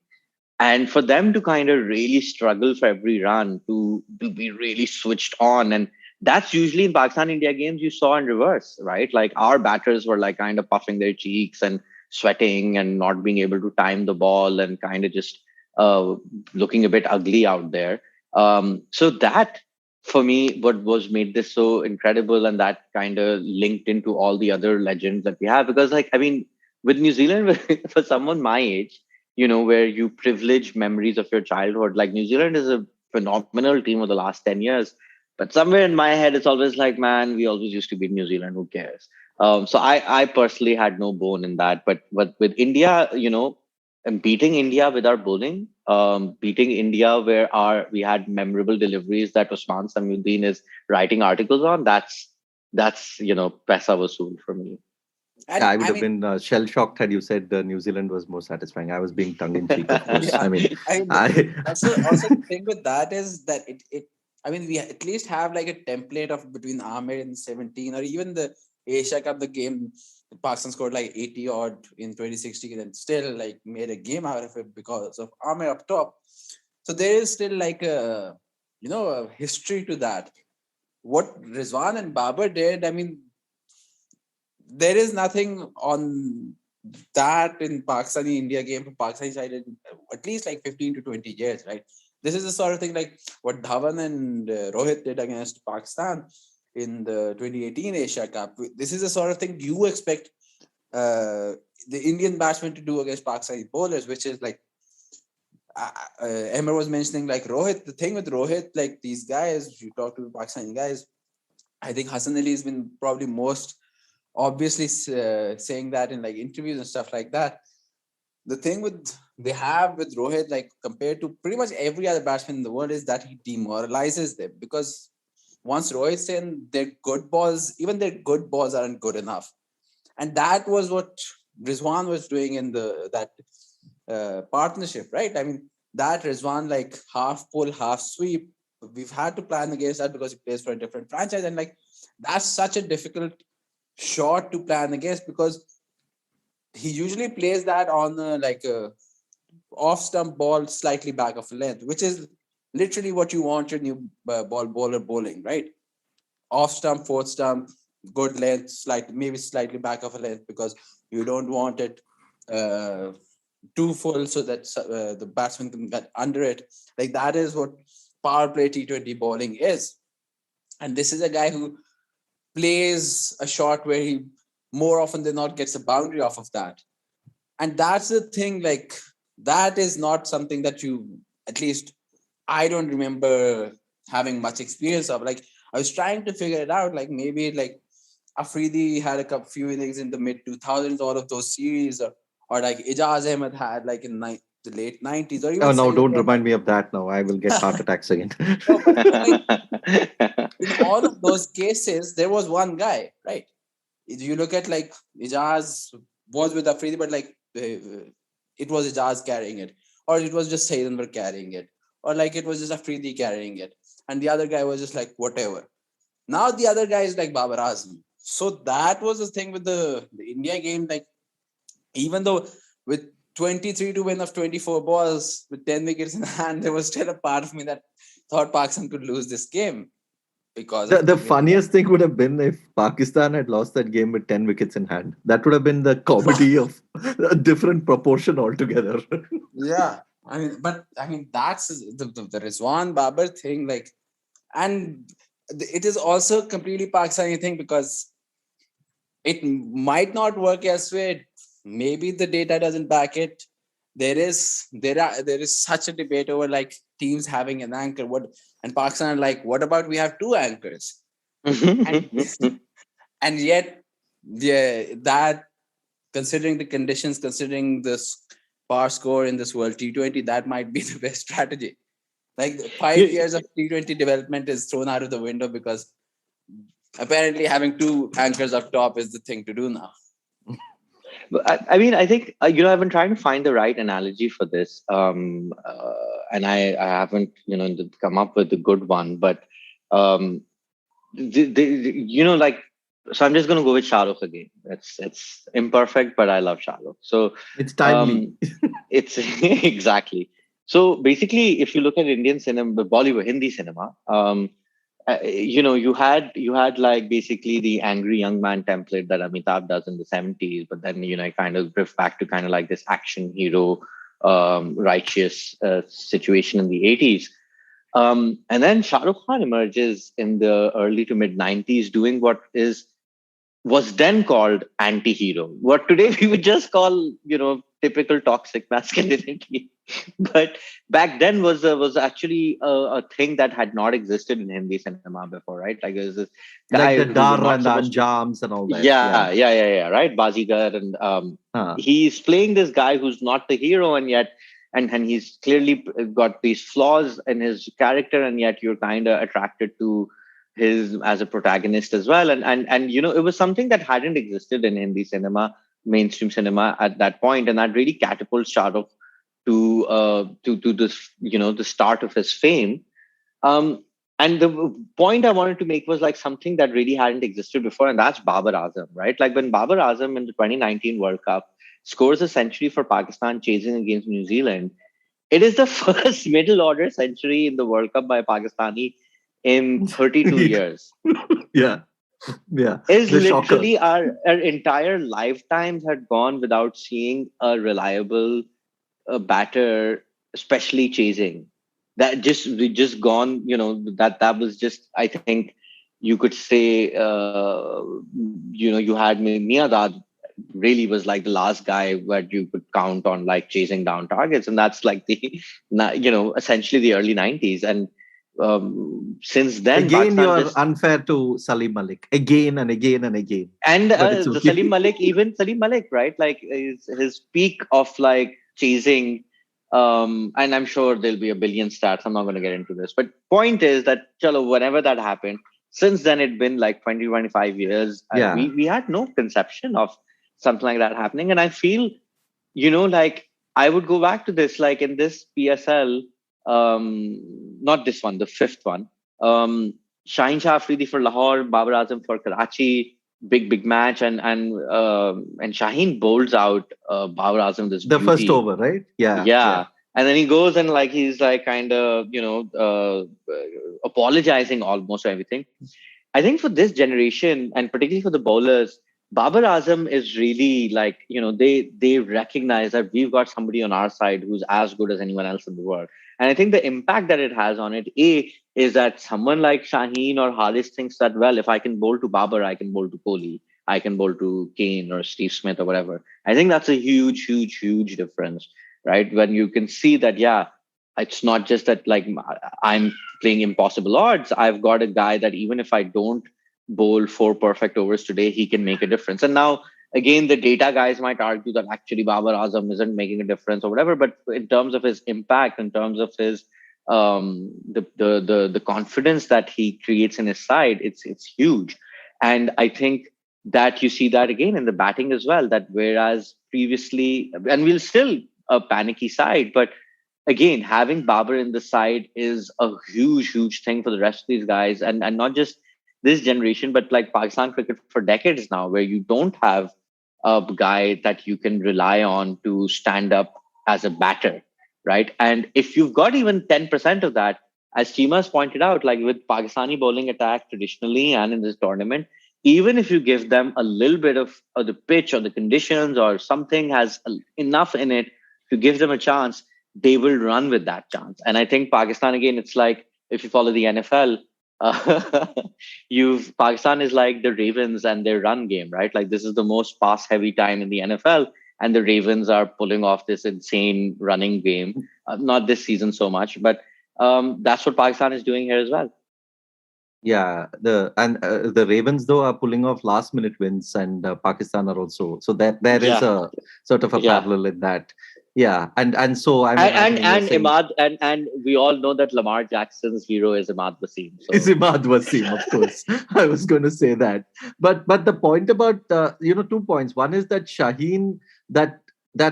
And for them to kind of really struggle for every run, to be really switched on. And that's usually in Pakistan-India games you saw in reverse, right? Like our batters were like kind of puffing their cheeks and sweating and not being able to time the ball and kind of just looking a bit ugly out there. So that, for me, what was made this so incredible, and that kind of linked into all the other legends that we have. Because, like, I mean, with New Zealand, for someone my age, where you privilege memories of your childhood. Like New Zealand is a phenomenal team of the last 10 years. But somewhere in my head, it's always like, man, we always used to beat New Zealand. Who cares? So I personally had no bone in that. But with India, and beating India with our bowling, beating India where we had memorable deliveries that Usman Samiuddin is writing articles on, that's Paisa Vasool for me. And, I would have been shell-shocked had you said New Zealand was more satisfying. I was being tongue-in-cheek, of course. Yeah. I mean, also the thing with that is that we at least have like a template of between Ahmer in 17, or even the Asia Cup, the game Pakistan scored like 80 odd in 2016 and still like made a game out of it because of Ahmer up top. So there is still like a history to that. What Rizwan and Babar did, I mean, there is nothing on that in Pakistani-India game from Pakistani side in at least like 15 to 20 years, right? This is the sort of thing like what Dhawan and Rohit did against Pakistan in the 2018 Asia Cup. This is the sort of thing you expect the Indian batsmen to do against Pakistani bowlers, which is like Ahmer was mentioning, like Rohit. The thing with Rohit, like these guys, you talk to the Pakistani guys, I think Hassan Ali has been probably most obviously saying that in like interviews and stuff like that. The thing they have with Rohit, like compared to pretty much every other batsman in the world, is that he demoralizes them, because once Rohit's in, their good balls aren't good enough. And that was what Rizwan was doing in that partnership, right? I mean, that Rizwan, like half pull, half sweep, we've had to plan against that because he plays for a different franchise. And like, that's such a difficult shot to plan against, because he usually plays that on like a off stump ball slightly back of a length, which is literally what you want your new bowler bowling, right? Off stump, fourth stump, good length, maybe slightly back of a length, because you don't want it too full so that the batsman can get under it. Like that is what power play T20 bowling is. And this is a guy who plays a shot where he more often than not gets a boundary off of that. And that's the thing, like that is not something that at least I don't remember having much experience of. Like I was trying to figure it out, like maybe like Afridi had a few innings in the mid 2000s, all of those series, or like Ijaz Ahmed had like in the late 90s, or even don't remind me of that now. I will get heart attacks again. No, but like, in all of those cases, there was one guy, right? you look at like Ijaz was with Afridi, but like it was Ijaz carrying it, or it was just Sayyid Anwar carrying it, or like it was just Afridi carrying it, and the other guy was just like whatever. Now the other guy is like Babar Azam. So that was the thing with the India game. Like even though with 23 to win of 24 balls with 10 wickets in hand, there was still a part of me that thought Pakistan could lose this game because The funniest thing would have been if Pakistan had lost that game with 10 wickets in hand. That would have been the comedy of a different proportion altogether. Yeah. I mean, that's the Rizwan Babar thing. Like, and it is also completely Pakistani thing because it might not work elsewhere. Maybe the data doesn't back it. There is such a debate over like teams having an anchor. And Pakistan are like, what about we have two anchors? and yet, that considering the conditions, considering this par score in this World T20, that might be the best strategy. Like 5 years of T20 development is thrown out of the window because apparently having two anchors up top is the thing to do now. I mean, I think I've been trying to find the right analogy for this, and I haven't come up with a good one. But like, so I'm just going to go with Shah Rukh again. It's imperfect, but I love Shah Rukh. So It's timely. It's exactly. So basically, if you look at Indian cinema, Bollywood, Hindi cinema, you had like basically the angry young man template that Amitabh does in the 70s, but then it kind of drift back to kind of like this action hero, righteous situation in the 80s. And then Shah Rukh Khan emerges in the early to mid 90s doing what was then called anti-hero. What today we would just call, typical toxic masculinity. But back then was actually a thing that had not existed in Hindi cinema before, right? Like there's this guy Like the Dar and the Anjams and all that. Yeah, right? Bazigar, and he's playing this guy who's not the hero, and yet and he's clearly got these flaws in his character, and yet you're kind of attracted to his as a protagonist as well. And it was something that hadn't existed in Hindi cinema, mainstream cinema at that point, and that really catapults Shah Rukh to this, the start of his fame. And the point I wanted to make was like something that really hadn't existed before, and that's Babar Azam, right? Like when Babar Azam in the 2019 World Cup scores a century for Pakistan chasing against New Zealand, it is the first middle order century in the World Cup by a Pakistani in 32 years. Yeah. Is literally our entire lifetimes had gone without seeing a reliable batter, especially chasing. That just gone, that was just, I think you could say, you had Miyadad really was like the last guy where you could count on like chasing down targets. And that's like essentially the early 90s. And since then, again, you are unfair to Salim Malik again and again and again. And okay. Salim Malik, right? Like his peak of like chasing, and I'm sure there'll be a billion stats. I'm not going to get into this, but point is that whenever that happened, since then it'd been like 20, 25 years. Yeah. We had no conception of something like that happening. And I feel, like I would go back to this, like in this PSL, not this one, the fifth one. Shaheen Shah Afridi for Lahore, Babar Azam for Karachi, big match, and Shaheen bowls out Babar Azam this the beauty. First over, right? Yeah. And then he goes and like he's like kind of apologizing almost for everything. I think for this generation, and particularly for the bowlers, Babar Azam is really like, they recognize that we've got somebody on our side who's as good as anyone else in the world. And I think the impact that it has on it, is that someone like Shaheen or Haris thinks that, well, if I can bowl to Babar, I can bowl to Kohli, I can bowl to Kane or Steve Smith or whatever. I think that's a huge, huge, huge difference, right? When you can see that, it's not just that like I'm playing impossible odds. I've got a guy that even if I don't bowl 4 perfect overs today, he can make a difference. And now, again, the data guys might argue that actually Babar Azam isn't making a difference or whatever. But in terms of his impact, in terms of his the confidence that he creates in his side, it's huge. And I think that you see that again in the batting as well. That whereas previously, and we'll still a panicky side, but again, having Babar in the side is a huge, huge thing for the rest of these guys, and not just this generation, but like Pakistan cricket for decades now, where you don't have a guy that you can rely on to stand up as a batter, right? And if you've got even 10% of that, as Cheema's pointed out, like with Pakistani bowling attack traditionally and in this tournament, even if you give them a little bit of the pitch or the conditions or something has enough in it to give them a chance, they will run with that chance. And I think Pakistan, again, it's like if you follow the NFL, uh, you've Pakistan is like the Ravens and their run game, right? Like this is the most pass heavy time in the NFL, and the Ravens are pulling off this insane running game. Not this season so much, but that's what Pakistan is doing here as well. Yeah, the Ravens though are pulling off last minute wins, and Pakistan are also, so that there is Yeah, a sort of a yeah. parallel in that. Yeah, and so I mean, And you're saying Imad and we all know that Lamar Jackson's hero is Imad Wasim. it's So Imad Wasim, of course. I was going to say that, but the point about 2 points. One is that Shaheen, that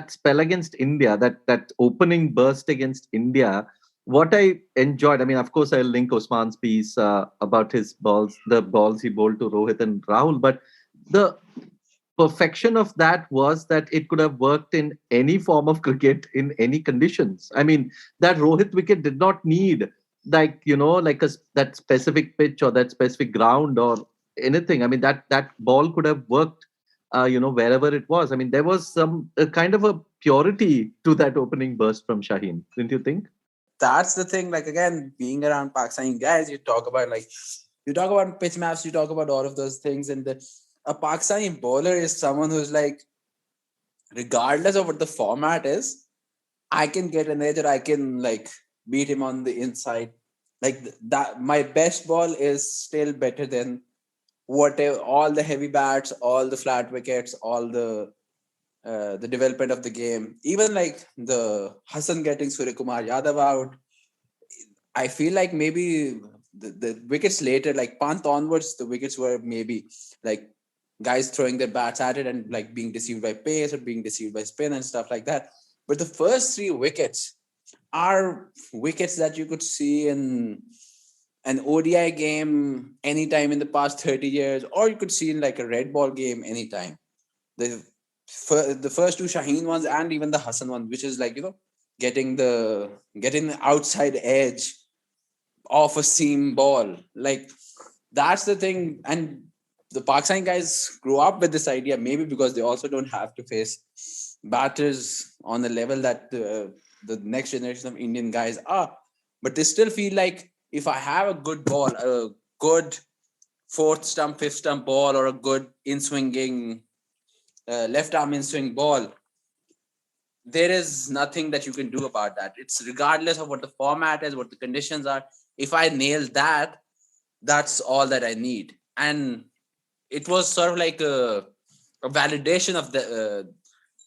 spell against India, that opening burst against India. What I enjoyed, I mean, of course, I'll link Osman's piece about his balls, the balls he bowled to Rohit and Rahul, but the perfection of that was that it could have worked in any form of cricket in any conditions. I mean, that Rohit wicket did not need that specific pitch or that specific ground or anything. I mean, that ball could have worked, wherever it was. I mean, there was some kind of a purity to that opening burst from Shaheen, didn't you think? That's the thing. Like again, being around Pakistani guys, you talk about pitch maps, you talk about all of those things, and a Pakistani bowler is someone who's like, regardless of what the format is, I can get an edge or I can like beat him on the inside. Like that, my best ball is still better than whatever all the heavy bats, all the flat wickets, all the development of the game. Even like the Hassan getting Suryakumar Yadav out, I feel like maybe the wickets later, like Pant onwards, the wickets were maybe like guys throwing their bats at it and like being deceived by pace or being deceived by spin and stuff like that. But the first three wickets are wickets that you could see in an ODI game anytime in the past 30 years, or you could see in like a red ball game anytime. The the first two Shaheen ones and even the Hassan one, which is like, getting the outside edge of a seam ball. Like that's the thing. And the Pakistan guys grew up with this idea, maybe because they also don't have to face batters on the level that the next generation of Indian guys are. But they still feel like if I have a good ball, a good fourth stump, fifth stump ball, or a good in-swinging left arm in-swing ball, there is nothing that you can do about that. It's regardless of what the format is, what the conditions are. If I nail that, that's all that I need. And it was sort of like a validation of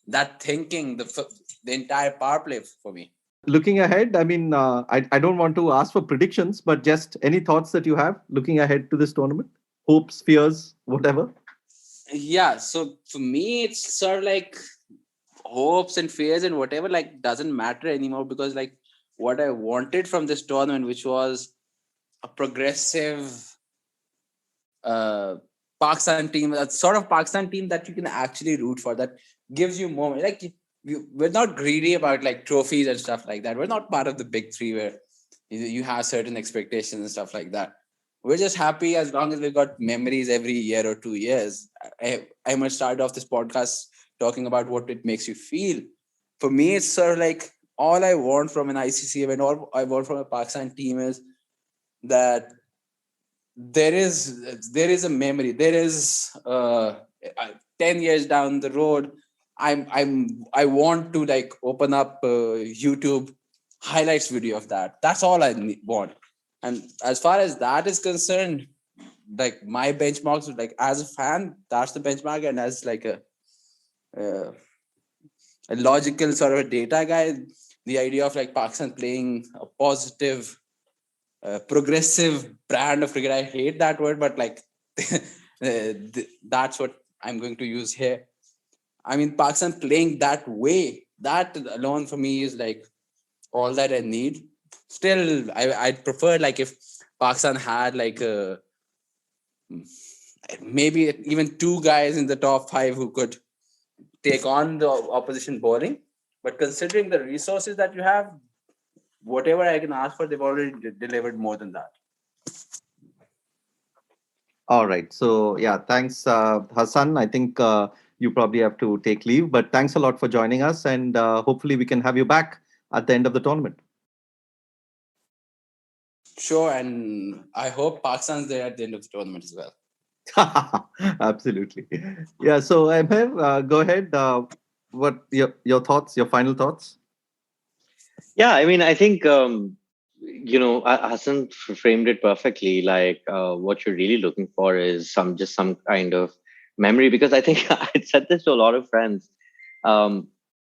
that thinking, the entire power play for me. Looking ahead, I mean, I don't want to ask for predictions, but just any thoughts that you have looking ahead to this tournament? Hopes, fears, whatever? Yeah, so for me, it's sort of like hopes and fears and whatever, like, doesn't matter anymore, because like what I wanted from this tournament, which was a progressive Pakistan team, a sort of Pakistan team that you can actually root for, that gives you more. Like we're not greedy about like trophies and stuff like that. We're not part of the big three where you have certain expectations and stuff like that. We're just happy as long as we've got memories every year or 2 years. I must start off this podcast talking about what it makes you feel. For me, it's sort of like all I want from an ICC event, all I want from a Pakistan team is that there is a memory. There is 10 years down the road, I want to like open up YouTube highlights video of that. That's all I want. And as far as that is concerned, like my benchmarks, like as a fan, that's the benchmark. And as like a logical sort of a data guy, the idea of like Pakistan playing a positive, progressive brand of cricket. I hate that word, but like That's what I'm going to use here. I mean, Pakistan playing that way, that alone for me is like all that I need. Still, I'd prefer like if Pakistan had like maybe even two guys in the top 5 who could take on the opposition bowling. But considering the resources that you have, whatever I can ask for, they've already delivered more than that. All right. So, yeah, thanks, Hassan. I think you probably have to take leave, but thanks a lot for joining us. And hopefully, we can have you back at the end of the tournament. Sure. And I hope Pakistan's there at the end of the tournament as well. Absolutely. Yeah. So, Ahmer, go ahead. What your thoughts, your final thoughts? Yeah, I mean, I think Hassan framed it perfectly. Like, what you're really looking for is some kind of memory. Because I think I said this to a lot of friends,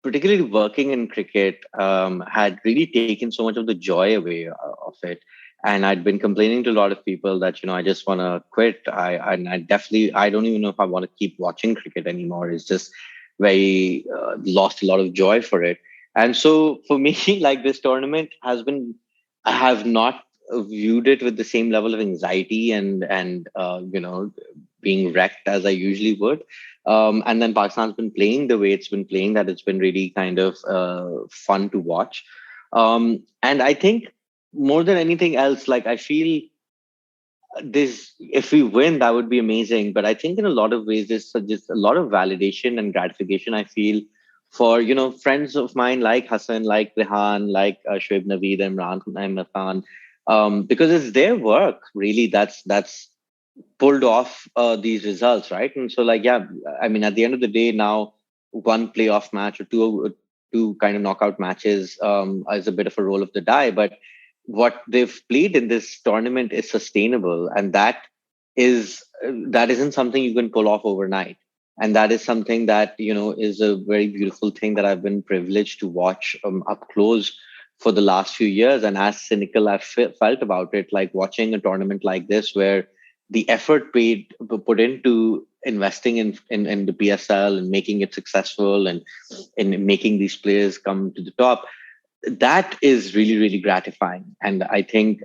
particularly working in cricket, had really taken so much of the joy away of it. And I'd been complaining to a lot of people that I just want to quit. I definitely I don't even know if I want to keep watching cricket anymore. It's just very lost a lot of joy for it. And so for me, like this tournament has been, I have not viewed it with the same level of anxiety and being wrecked as I usually would. And then Pakistan's been playing the way it's been playing, that it's been really kind of fun to watch. And I think more than anything else, like I feel this, if we win, that would be amazing. But I think in a lot of ways, there's just a lot of validation and gratification I feel for friends of mine like Hassan, like Rehan, like Shoaib, Naveed, Imran Khan, because it's their work really that's pulled off these results, right? And so, like, yeah, I mean, at the end of the day, now one playoff match or two kind of knockout matches is a bit of a roll of the die, but what they've played in this tournament is sustainable, and that isn't something you can pull off overnight. And that is something that is a very beautiful thing that I've been privileged to watch up close for the last few years. And as cynical I've felt about it, like watching a tournament like this where the effort put into investing in the PSL and making it successful and in making these players come to the top, that is really, really gratifying. And I think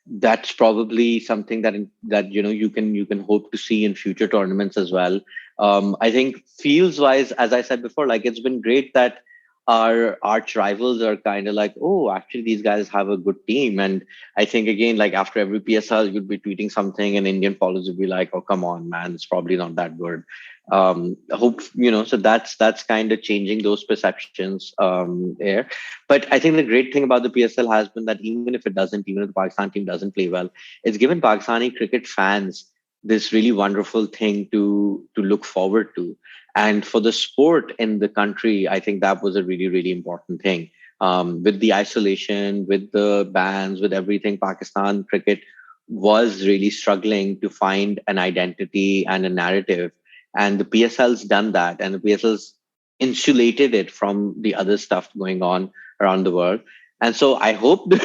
that's probably something that you can hope to see in future tournaments as well. I think fields wise, as I said before, like it's been great that our arch rivals are kind of like, oh, actually these guys have a good team. And I think again, like after every PSL, you'd be tweeting something and Indian followers would be like, oh, come on, man, it's probably not that good. Hope so that's kind of changing those perceptions there. But I think the great thing about the PSL has been that even if the Pakistan team doesn't play well, it's given Pakistani cricket fans this really wonderful thing to look forward to. And for the sport in the country, I think that was a really, really important thing. With the isolation, with the bans, with everything, Pakistan cricket was really struggling to find an identity and a narrative. And the PSL's done that, and the PSL's insulated it from the other stuff going on around the world. And so I hope the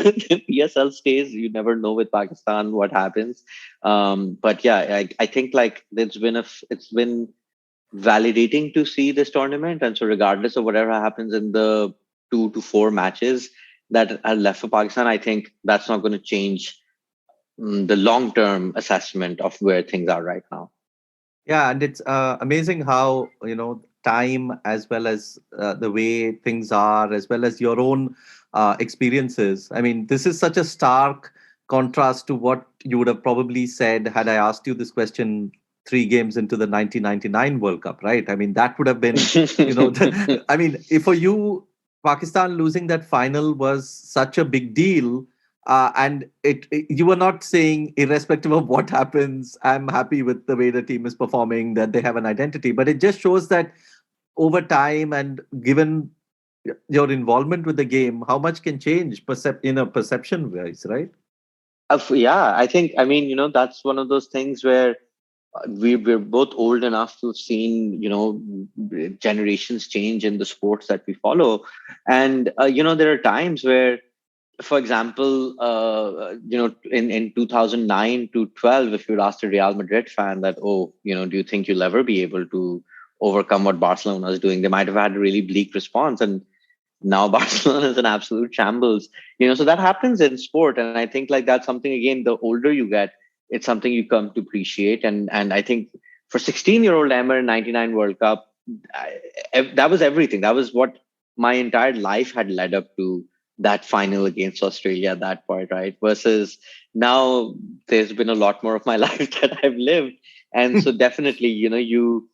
PSL stays. You never know with Pakistan what happens. But yeah, I think like it's been validating to see this tournament. And so regardless of whatever happens in the 2 to 4 matches that are left for Pakistan, I think that's not going to change the long-term assessment of where things are right now. Yeah, and it's amazing how time, as well as the way things are, as well as your own experiences. I mean, this is such a stark contrast to what you would have probably said had I asked you this question 3 games into the 1999 World Cup, right? I mean, that would have been, I mean, if for you, Pakistan losing that final was such a big deal. And you were not saying, irrespective of what happens, I'm happy with the way the team is performing, that they have an identity. But it just shows that over time and given your involvement with the game, how much can change perception wise, right? Yeah, I think, I mean, that's one of those things where we're both old enough to have seen, generations change in the sports that we follow. And, there are times where for example, in 2009 to 12, if you'd asked a Real Madrid fan that, do you think you'll ever be able to overcome what Barcelona is doing, they might have had a really bleak response. And now Barcelona is an absolute shambles. So that happens in sport. And I think like that's something, again, the older you get, it's something you come to appreciate. And I think for 16-year-old Ahmer in 99 World Cup, that was everything. That was what my entire life had led up to, that final against Australia at that point, right? Versus now there's been a lot more of my life that I've lived. And so definitely, you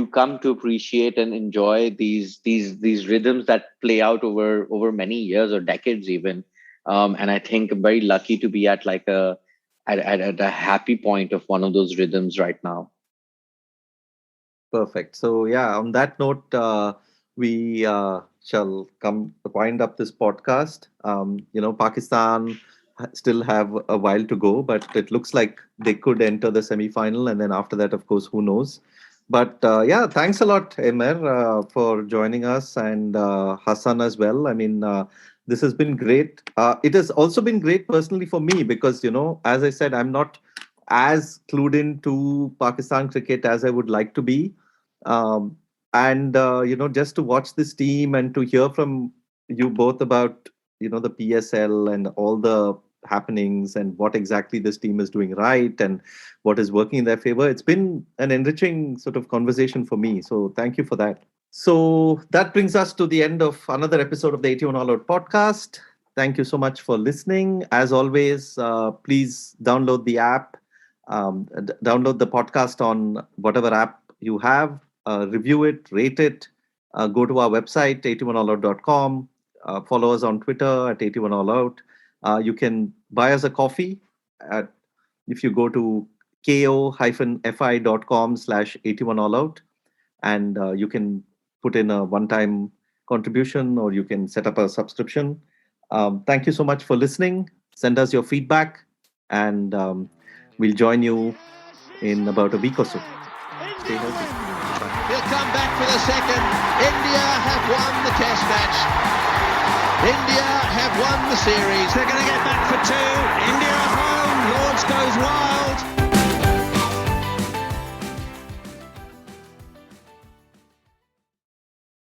come to appreciate and enjoy these rhythms that play out over many years or decades even. And I think I'm very lucky to be at like at a happy point of one of those rhythms right now. Perfect. So yeah, on that note, we shall wind up this podcast. Pakistan still have a while to go, but it looks like they could enter the semi-final, and then after that, of course, who knows? But yeah, thanks a lot, Ahmer, for joining us, and Hassan as well. I mean, this has been great. It has also been great personally for me because, as I said, I'm not as clued into Pakistan cricket as I would like to be. And just to watch this team and to hear from you both about, the PSL and all the happenings and what exactly this team is doing right and what is working in their favor. It's been an enriching sort of conversation for me. So thank you for that. So that brings us to the end of another episode of the 81 All Out podcast. Thank you so much for listening. As always, please download the app, download the podcast on whatever app you have, review it, rate it, go to our website, 81allout.com, follow us on Twitter at 81allout. You can buy us a coffee if you go to ko-fi.com/81allout, and you can put in a one-time contribution or you can set up a subscription. Thank you so much for listening. Send us your feedback, and we'll join you in about a week or so. Stay healthy. He'll come back for the second. India have won the test match. India have won the series. They're going to get back for two. India home. Lords goes wide.